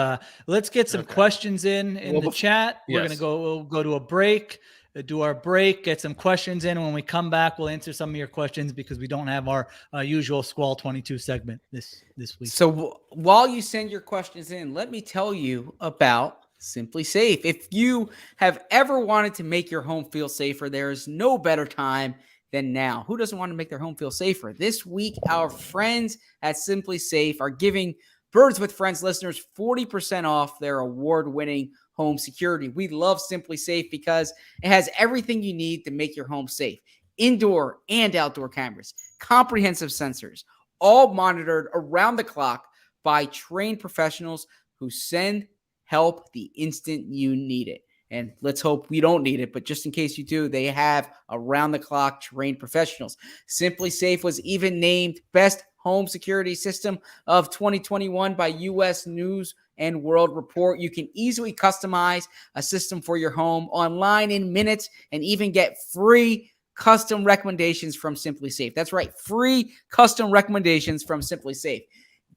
get some questions in the chat. We're gonna go to a break, do our break, get some questions in. And when we come back, we'll answer some of your questions, because we don't have our usual Squall 22 segment this week. So while you send your questions in, let me tell you about Simply Safe. If you have ever wanted to make your home feel safer, there is no better time than now. Who doesn't want to make their home feel safer? This week, our friends at Simply Safe are giving Birds with Friends listeners 40% off their award-winning home security. We love Simply Safe because it has everything you need to make your home safe. Indoor and outdoor cameras, comprehensive sensors, all monitored around the clock by trained professionals who send help the instant you need it. And let's hope we don't need it, but just in case you do, they have around-the-clock trained professionals. Simply Safe was even named Best Home Security System of 2021 by U.S. News and World Report. You can easily customize a system for your home online in minutes and even get free custom recommendations from Simply Safe. That's right, free custom recommendations from Simply Safe.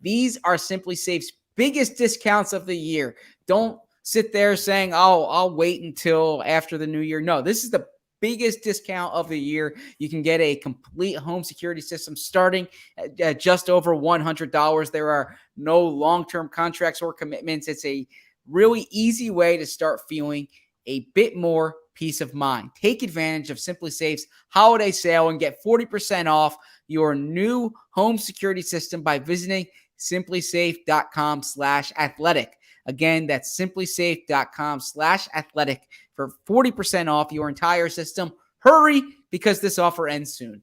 These are Simply Safe's biggest discounts of the year. Don't sit there saying, oh, I'll wait until after the new year. No, this is the biggest discount of the year. You can get a complete home security system starting at just over $100. There are no long-term contracts or commitments. It's a really easy way to start feeling a bit more peace of mind. Take advantage of Simply Safe's holiday sale and get 40% off your new home security system by visiting simplysafe.com/athletic. Again, that's simplysafe.com/athletic for 40% off your entire system. Hurry, because this offer ends soon.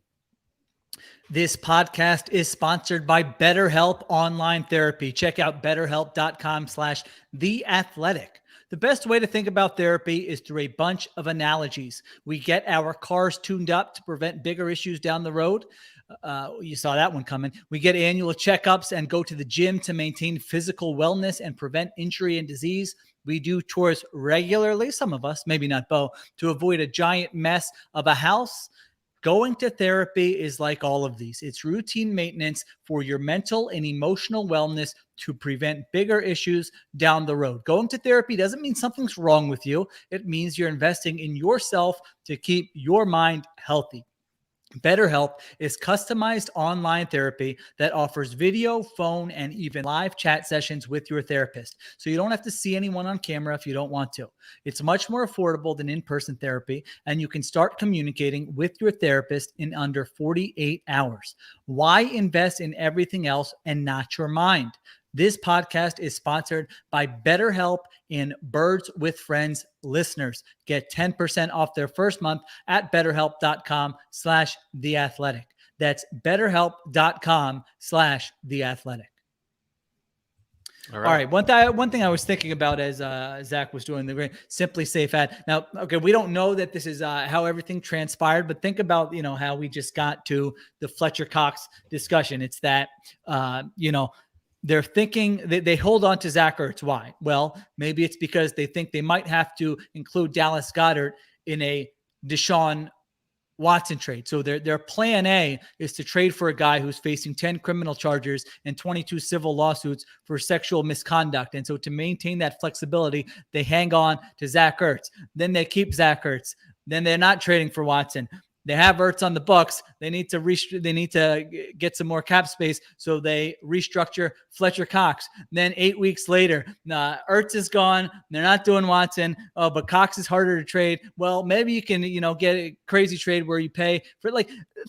This podcast is sponsored by BetterHelp Online Therapy. Check out betterhelp.com/theathletic. The best way to think about therapy is through a bunch of analogies. We get our cars tuned up to prevent bigger issues down the road. You saw that one coming. We get annual checkups and go to the gym to maintain physical wellness and prevent injury and disease. We do chores regularly, some of us, maybe not Bo, to avoid a giant mess of a house. Going to therapy is like all of these. It's routine maintenance for your mental and emotional wellness to prevent bigger issues down the road. Going to therapy doesn't mean something's wrong with you. It means you're investing in yourself to keep your mind healthy. BetterHelp is customized online therapy that offers video, phone, and even live chat sessions with your therapist. So you don't have to see anyone on camera if you don't want to. It's much more affordable than in-person therapy, and you can start communicating with your therapist in under 48 hours. Why invest in everything else and not your mind? This podcast is sponsored by BetterHelp and Birds with Friends listeners. Get 10% off their first month at betterhelp.com/theathletic. That's betterhelp.com/theathletic. All right. One thing I was thinking about as Zach was doing the great Simply Safe ad. Now, okay, we don't know that this is how everything transpired, but think about, how we just got to the Fletcher Cox discussion. It's that, they're thinking they hold on to Zach Ertz. Why? Well, maybe it's because they think they might have to include Dallas Goedert in a Deshaun Watson trade. So their plan A is to trade for a guy who's facing 10 criminal charges and 22 civil lawsuits for sexual misconduct. And so to maintain that flexibility, they hang on to Zach Ertz. Then they keep Zach Ertz. Then they're not trading for Watson. They have Ertz on the books. They need to get some more cap space, so they restructure Fletcher Cox. Then 8 weeks later, Ertz is gone. They're not doing Watson. Oh, but Cox is harder to trade. Well, maybe you can, get a crazy trade where you pay for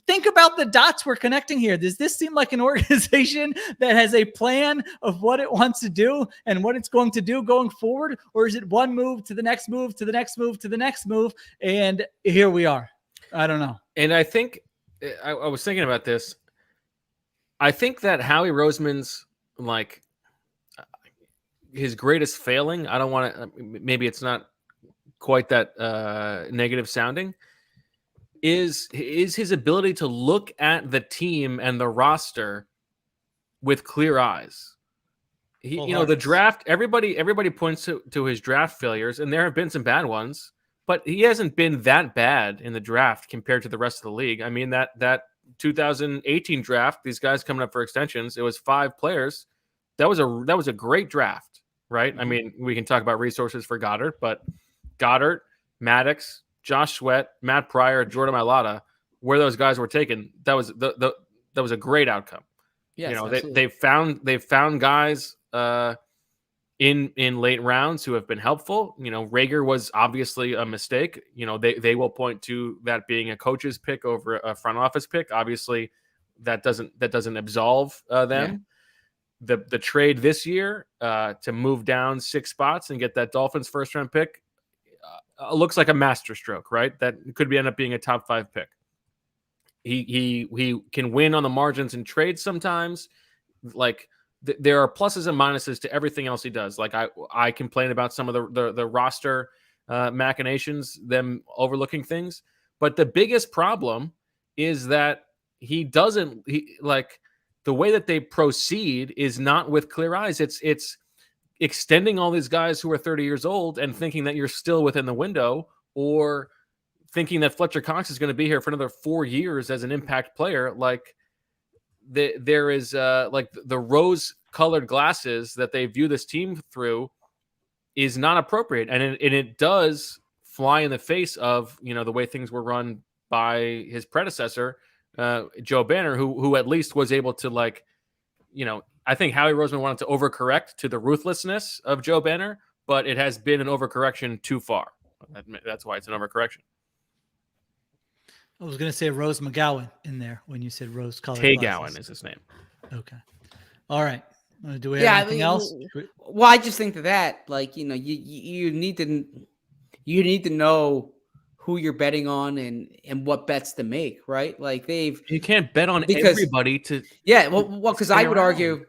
think about the dots we're connecting here. Does this seem like an organization that has a plan of what it wants to do and what it's going to do going forward? Or is it one move to the next move, to the next move, to the next move? And here we are. I don't know. And I think I was thinking about this. I think that Howie Roseman's his greatest failing. I don't want to. Maybe it's not quite that negative sounding. Is his ability to look at the team and the roster with clear eyes. The draft. Everybody points to his draft failures, and there have been some bad ones. But he hasn't been that bad in the draft compared to the rest of the league. I mean, that 2018 draft, these guys coming up for extensions, it was 5 players. That was a great draft, right? I mean, we can talk about resources for Goddard, but Goddard, Maddox, Josh Sweat, Matt Pryor, Jordan Mailata, where those guys were taken, that was a great outcome. Yes, they've found guys in late rounds who have been helpful. Rager was obviously a mistake. They will point to that being a coach's pick over a front office pick. Obviously, that doesn't absolve them. Yeah. The trade this year to move down 6 spots and get that Dolphins first round pick looks like a masterstroke, right? That could end up being a top 5 pick. He can win on the margins in trades sometimes. There are pluses and minuses to everything else he does. I complain about some of the roster machinations, them overlooking things. But the biggest problem is that the way that they proceed is not with clear eyes. It's extending all these guys who are 30 years old and thinking that you're still within the window, or thinking that Fletcher Cox is going to be here for another 4 years as an impact player. Like there is like the rose-colored glasses that they view this team through is not appropriate, and it does fly in the face of the way things were run by his predecessor, Joe Banner, who at least was able to I think Howie Roseman wanted to overcorrect to the ruthlessness of Joe Banner, but it has been an overcorrection too far. That's why it's an overcorrection. I was going to say Rose McGowan in there when you said rose-colored Tay glasses. Gowan is his name. Okay. All right. Do we have anything else? Well, I just think that you need to know who you're betting on and what bets to make, right? Like you can't bet on everybody to. Yeah. Well, because I would argue,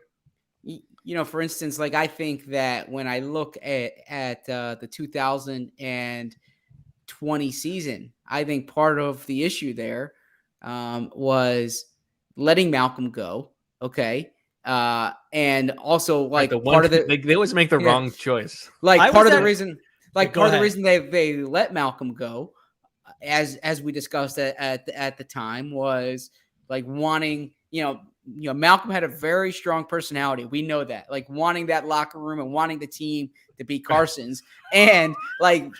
for instance, like I think that when I look at the 2020 season, I think part of the issue there was letting Malcolm go. Okay. And also part of they always make the wrong choice. Part of the reason they let Malcolm go, as we discussed at the time, was wanting, Malcolm had a very strong personality. We know that, wanting that locker room and wanting the team to be Carson's. And the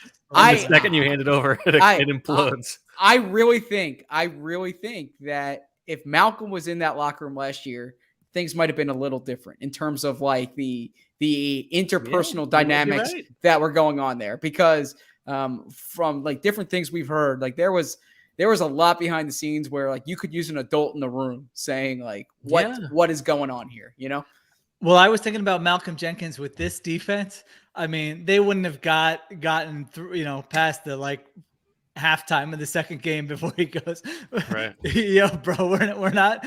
second you hand it over, it implodes. I really think that if Malcolm was in that locker room last year, things might have been a little different in terms of the interpersonal dynamics that were going on there, because from different things we've heard, there was a lot behind the scenes where you could use an adult in the room saying what is going on here, Well, I was thinking about Malcolm Jenkins with this defense. I mean, they wouldn't have gotten through, past the halftime of the second game before he goes, right? Yo, bro, we're not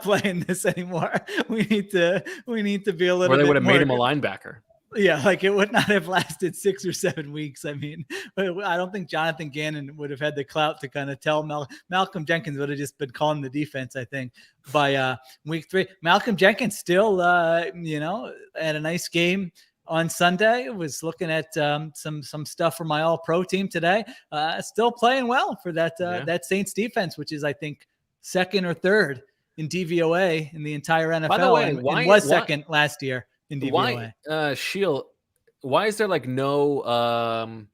playing this anymore. We need to be a little. Or they bit would have more, made him a linebacker. Yeah, it would not have lasted 6 or 7 weeks. I mean, I don't think Jonathan Gannon would have had the clout to kind of tell Malcolm Jenkins would have just been calling the defense, I think, by week 3. Malcolm Jenkins still, had a nice game on Sunday. Was looking at some stuff for my All-Pro team today. Still playing well for that Saints defense, which is, I think, second or third in DVOA in the entire NFL. By the way, and was second last year in DVOA. Why, Sheil, why is there no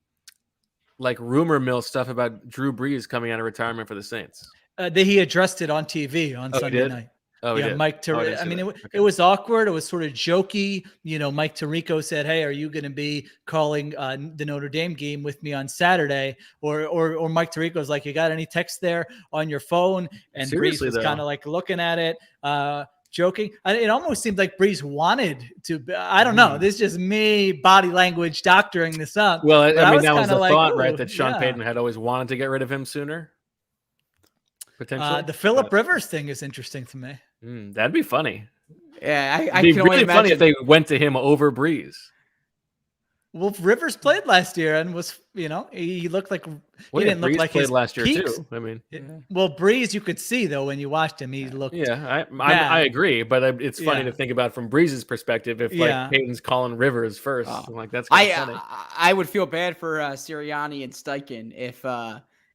rumor mill stuff about Drew Brees coming out of retirement for the Saints? He addressed it on TV on Sunday night. Oh, yeah, Mike Tirico. I mean, it was awkward. It was sort of jokey. Mike Tirico said, "Hey, are you going to be calling the Notre Dame game with me on Saturday?" Or Mike Tirico's like, "You got any text there on your phone?" And Brees was kind of looking at it, joking. It almost seemed like Brees wanted to. I don't know. This is just me body language doctoring this up. Well, I mean, that was the thought, right? That Sean Payton had always wanted to get rid of him sooner. Potentially, the Phillip Rivers thing is interesting to me. That'd be funny. Yeah, it'd be really funny if they went to him over Brees. Well, Rivers played last year and was, he looked like he didn't look like his last year peaks. too. I mean, well, Brees, you could see though when you watched him, he looked. Yeah, I agree, but it's funny to think about from Brees's perspective. If Peyton's calling Rivers first, that's kind of funny. I would feel bad for Sirianni and Steichen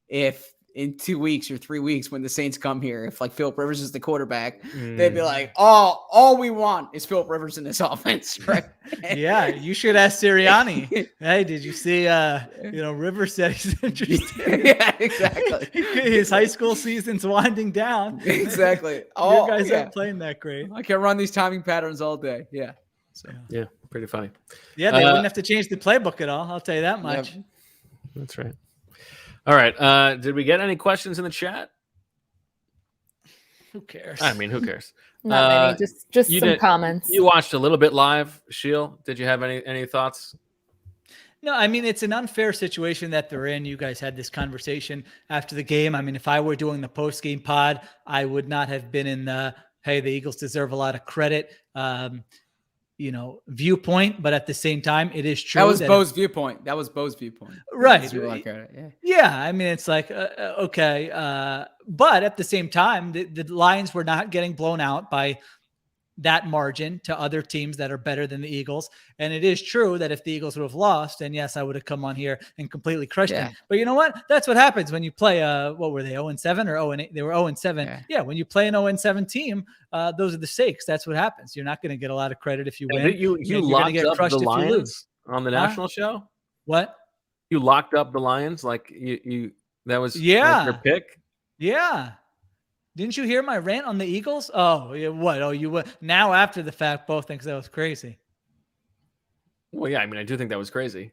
if in 2 weeks or 3 weeks when the Saints come here, if Philip Rivers is the quarterback, they'd be like, all we want is Philip Rivers in this offense, right? Yeah, you should ask Sirianni. Hey, did you see Rivers said he's interested? Yeah, exactly. His high school season's winding down. Exactly. Your guys aren't playing that great. I can run these timing patterns all day. Yeah. So yeah, pretty funny. Yeah, they wouldn't have to change the playbook at all. I'll tell you that much. Yeah, that's right. All right. Did we get any questions in the chat? Who cares? I mean, who cares? Not many, just some comments. You watched a little bit live, Sheil. Did you have any thoughts? No, I mean, it's an unfair situation that they're in. You guys had this conversation after the game. I mean, if I were doing the post-game pod, I would not have been in the, hey, the Eagles deserve a lot of credit. viewpoint, but at the same time, it is true. That was Bo's viewpoint. Right. Yeah. Yeah. I mean, it's like, okay. But at the same time, the Lions were not getting blown out by that margin to other teams that are better than the Eagles. And it is true that if the Eagles would have lost, and yes, I would have come on here and completely crushed them. But you know what? That's what happens when you play what were they, 0-7 or 0-8? They were 0-7. Yeah, when you play an 0-7 team, those are the stakes. That's what happens. You're not going to get a lot of credit if you win. You locked up the Lions on the national show? What? You locked up the Lions? Like you that was your pick? Yeah. Didn't you hear my rant on the Eagles? Oh, yeah, what? Oh, you would now after the fact, both thinks that was crazy. Well, yeah, I mean, I do think that was crazy.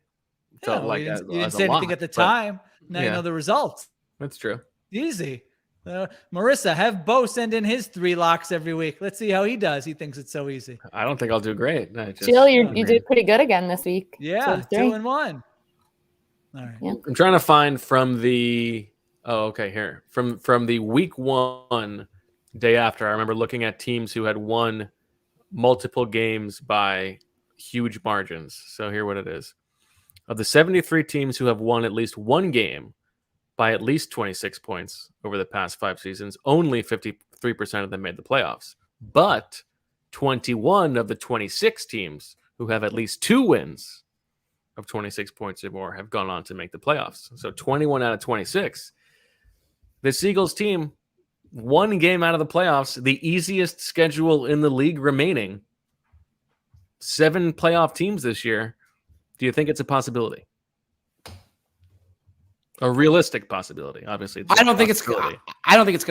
Yeah, you didn't say anything at the time. Now you know the results. That's true. Easy. Marissa, have Bo send in his 3 locks every week. Let's see how he does. He thinks it's so easy. I don't think I'll do great. Sheil, you did pretty good again this week. Yeah, 2-1. All right. Yeah. I'm trying to find from the here. From the week 1 day after, I remember looking at teams who had won multiple games by huge margins. So here what it is. Of the 73 teams who have won at least one game by at least 26 points over the past 5 seasons, only 53% of them made the playoffs. But 21 of the 26 teams who have at least 2 wins of 26 points or more have gone on to make the playoffs. So 21 out of 26. This Eagles team, 1 game out of the playoffs, the easiest schedule in the league remaining. 7 playoff teams this year. Do you think it's a possibility? A realistic possibility, obviously. I don't think it's going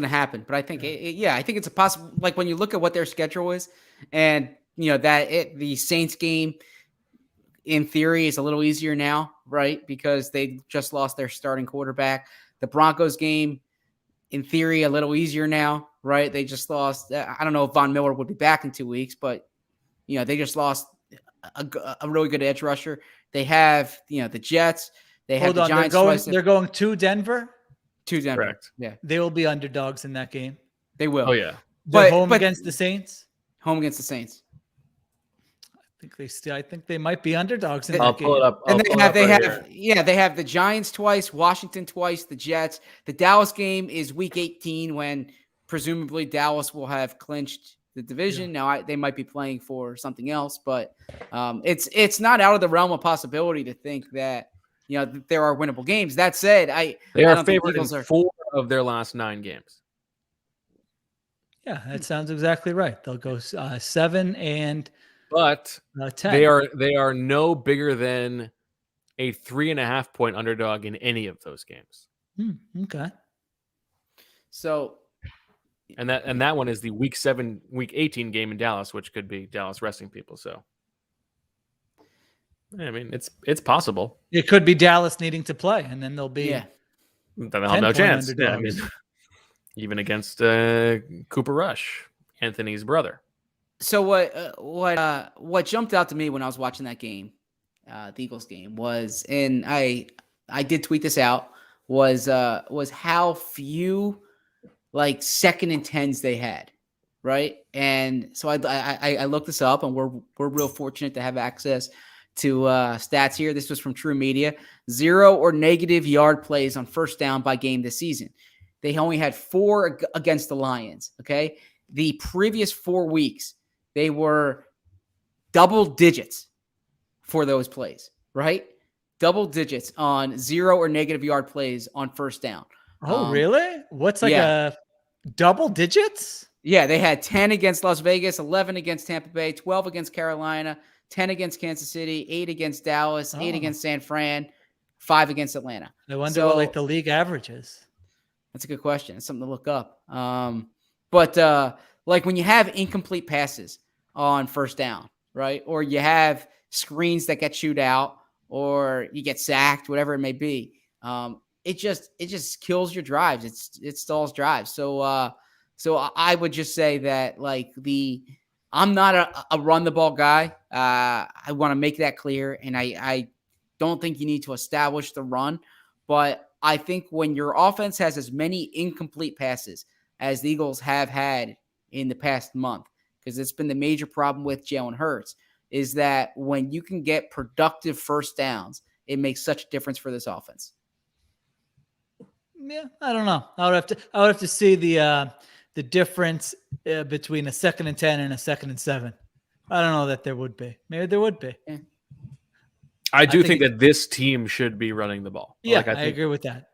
to happen, but I think I think it's a possible. Like when you look at what their schedule is, and the Saints game, in theory, is a little easier now, right? Because they just lost their starting quarterback. The Broncos game, in theory, a little easier now, right? They just lost. I don't know if Von Miller would be back in 2 weeks, but they just lost a really good edge rusher. They have the Jets. They have the Giants. They're going to Denver. To Denver, correct? Yeah, they will be underdogs in that game. They will. Oh yeah, but home against the Saints. Home against the Saints. I think they might be underdogs in that game. Pull it up. And they have the Giants twice, Washington twice, the Jets. The Dallas game is week 18 when presumably Dallas will have clinched the division. Yeah. Now they might be playing for something else, but it's not out of the realm of possibility to think that there are winnable games. That said, they are favored in 4 of their last 9 games. Yeah, that sounds exactly right. They'll go 7 and. But 10. They are no bigger than a 3.5 point underdog in any of those games. Okay. So, and that one is the week 18 game in Dallas, which could be Dallas resting people. So, I mean, it's possible. It could be Dallas needing to play, and then they'll be. Then they'll have no chance. Yeah, I mean, even against Cooper Rush, Anthony's brother. So what jumped out to me when I was watching that game, the Eagles game, was, and I did tweet this out, was how few like 2nd and 10s they had, right? And so I looked this up, and we're real fortunate to have access to stats here. This was from True Media. 0 or negative yard plays on first down by game this season. They only had 4 against the Lions. Okay, the previous 4 weeks, they were double digits for those plays, right? Double digits on 0 or negative yard plays on first down. Oh, really? What's a double digits? Yeah, they had 10 against Las Vegas, 11 against Tampa Bay, 12 against Carolina, 10 against Kansas City, 8 against Dallas, 8 against San Fran, 5 against Atlanta. I wonder what the league average is. That's a good question. It's something to look up. But when you have incomplete passes on first down, right? Or you have screens that get chewed out, or you get sacked, whatever it may be. It just kills your drives. It stalls drives. So I would just say that I'm not a run the ball guy. I want to make that clear. And I don't think you need to establish the run, but I think when your offense has as many incomplete passes as the Eagles have had in the past month, because it's been the major problem with Jalen Hurts, is that when you can get productive first downs, it makes such a difference for this offense. Yeah, I don't know. I would have to see the difference between a 2nd and 10 and a 2nd and 7. I don't know that there would be. Maybe there would be. Yeah. I think that this team should be running the ball. Yeah, I agree with that.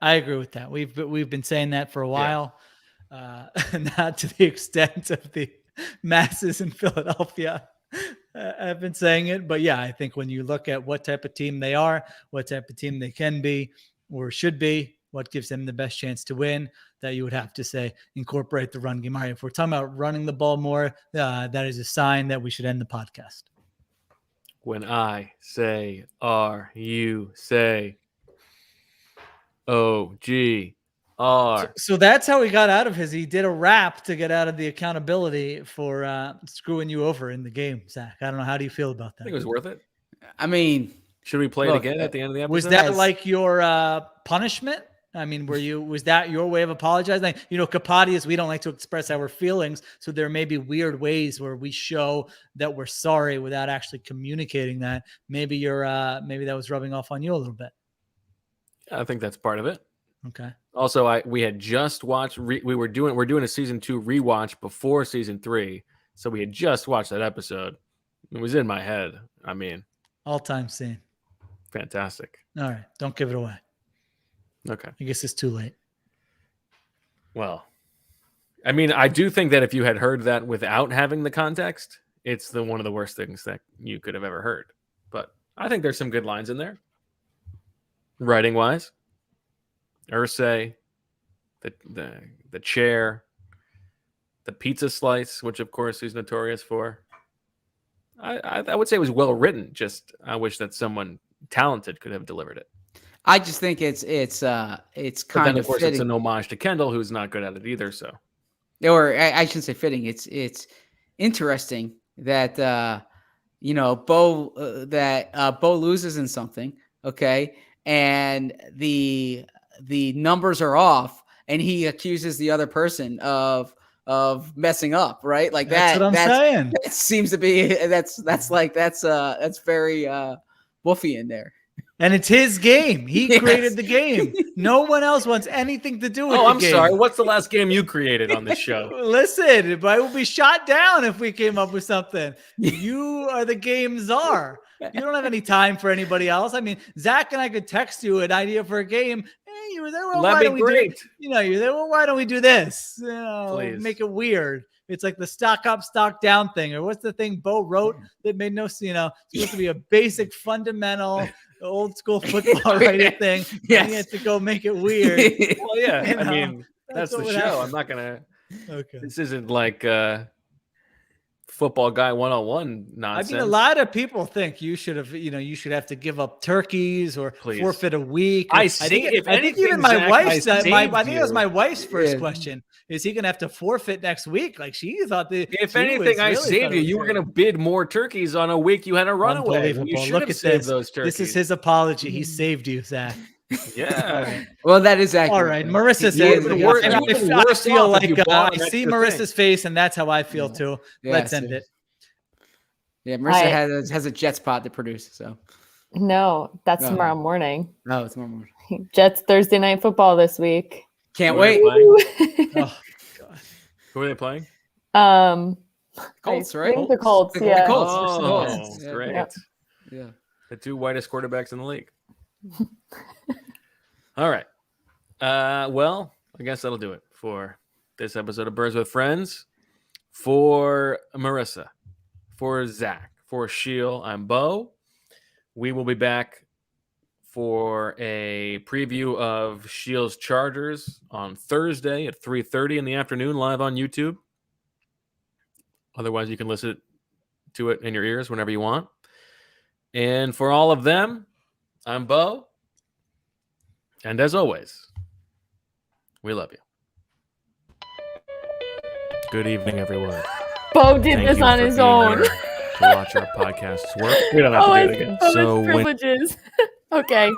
We've been saying that for a while, not to the extent of the masses in Philadelphia. I've been saying it, but yeah, I think when you look at what type of team they are, what type of team they can be or should be, what gives them the best chance to win, that you would have to say incorporate the run game. All right, if we're talking about running the ball more, that is a sign that we should end the podcast. When I say R, you say O-G-R. So that's how he got out of his. He did a rap to get out of the accountability for screwing you over in the game, Zach. I don't know. How do you feel about that? I think it was worth it. I mean, should we play it again at the end of the episode? Was that like your punishment? I mean, was that your way of apologizing? Like, Capadias, we don't like to express our feelings. So there may be weird ways where we show that we're sorry without actually communicating that. Maybe maybe that was rubbing off on you a little bit. I think that's part of it. Okay. Also, we had just watched, we're doing a season 2 rewatch before season 3. So we had just watched that episode. It was in my head. I mean, all-time scene. Fantastic. All right. Don't give it away. Okay. I guess it's too late. Well, I mean, I do think that if you had heard that without having the context, it's one of the worst things that you could have ever heard. But I think there's some good lines in there. Writing wise. Irsay, the chair, the pizza slice, which of course he's notorious for. I would say it was well written. Just I wish that someone talented could have delivered it. I just think it's kind of course fitting. It's an homage to Kendall, who's not good at it either. So, or I shouldn't say fitting. It's interesting that Bo Bo loses in something, okay, and the numbers are off, and he accuses the other person of messing up, right? Like that's what I'm saying. That seems to be that's very woofy in there. And it's his game. He created the game. No one else wants anything to do with I'm game. sorry. What's the last game you created on this show? Listen, I will be shot down if we came up with something. You are the game czar. You don't have any time for anybody else. I mean, Zach and I could text you an idea for a game. Hey, you were there. Well, why don't we do? You're there. Well, why don't we do this? Please. Make it weird. It's like the stock up, stock down thing, or what's the thing Bo wrote that made no, it's supposed to be a basic, fundamental, old school football writing thing. Yes. And he had to go make it weird. Well, yeah. I mean, that's the show. Happen. I'm not gonna. Okay. This isn't like football guy 101 nonsense. I mean, a lot of people think you should have, you should have to give up turkeys or forfeit a week. I think even my wife's. I think that was my wife's first question. Is he going to have to forfeit next week? Like she thought that. If anything, I saved you. You were going to bid more turkeys on a week you had a runaway. You should have saved those turkeys. This is his apology. He saved you, Zach. Yeah. Well, that is accurate. All right. Marissa says, I feel like I see Marissa's face, and that's how I feel too. Yeah, let's end it. Yeah, Marissa has a Jets pod to produce. So. No, that's tomorrow morning. No, it's tomorrow morning. Jets Thursday night football this week. Can't wait. Oh, God. Who are they playing? Colts, right? The Colts, yeah. The Colts. Oh, great. Yep. Yeah. The 2 whitest quarterbacks in the league. All right. Well, I guess that'll do it for this episode of Birds with Friends. For Marissa, for Zach, for Sheil, I'm Bo. We will be back for a preview of Sheil's Chargers on Thursday at 3:30 in the afternoon, live on YouTube. Otherwise, you can listen to it in your ears whenever you want. And for all of them, I'm Bo. And as always, we love you. Good evening, everyone. Bo did this on his own. To watch our podcasts work. We don't have to do it again. So privileges. Okay.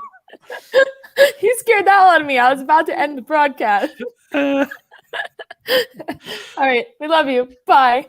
You scared the hell out of me. I was about to end the broadcast. All right. We love you. Bye.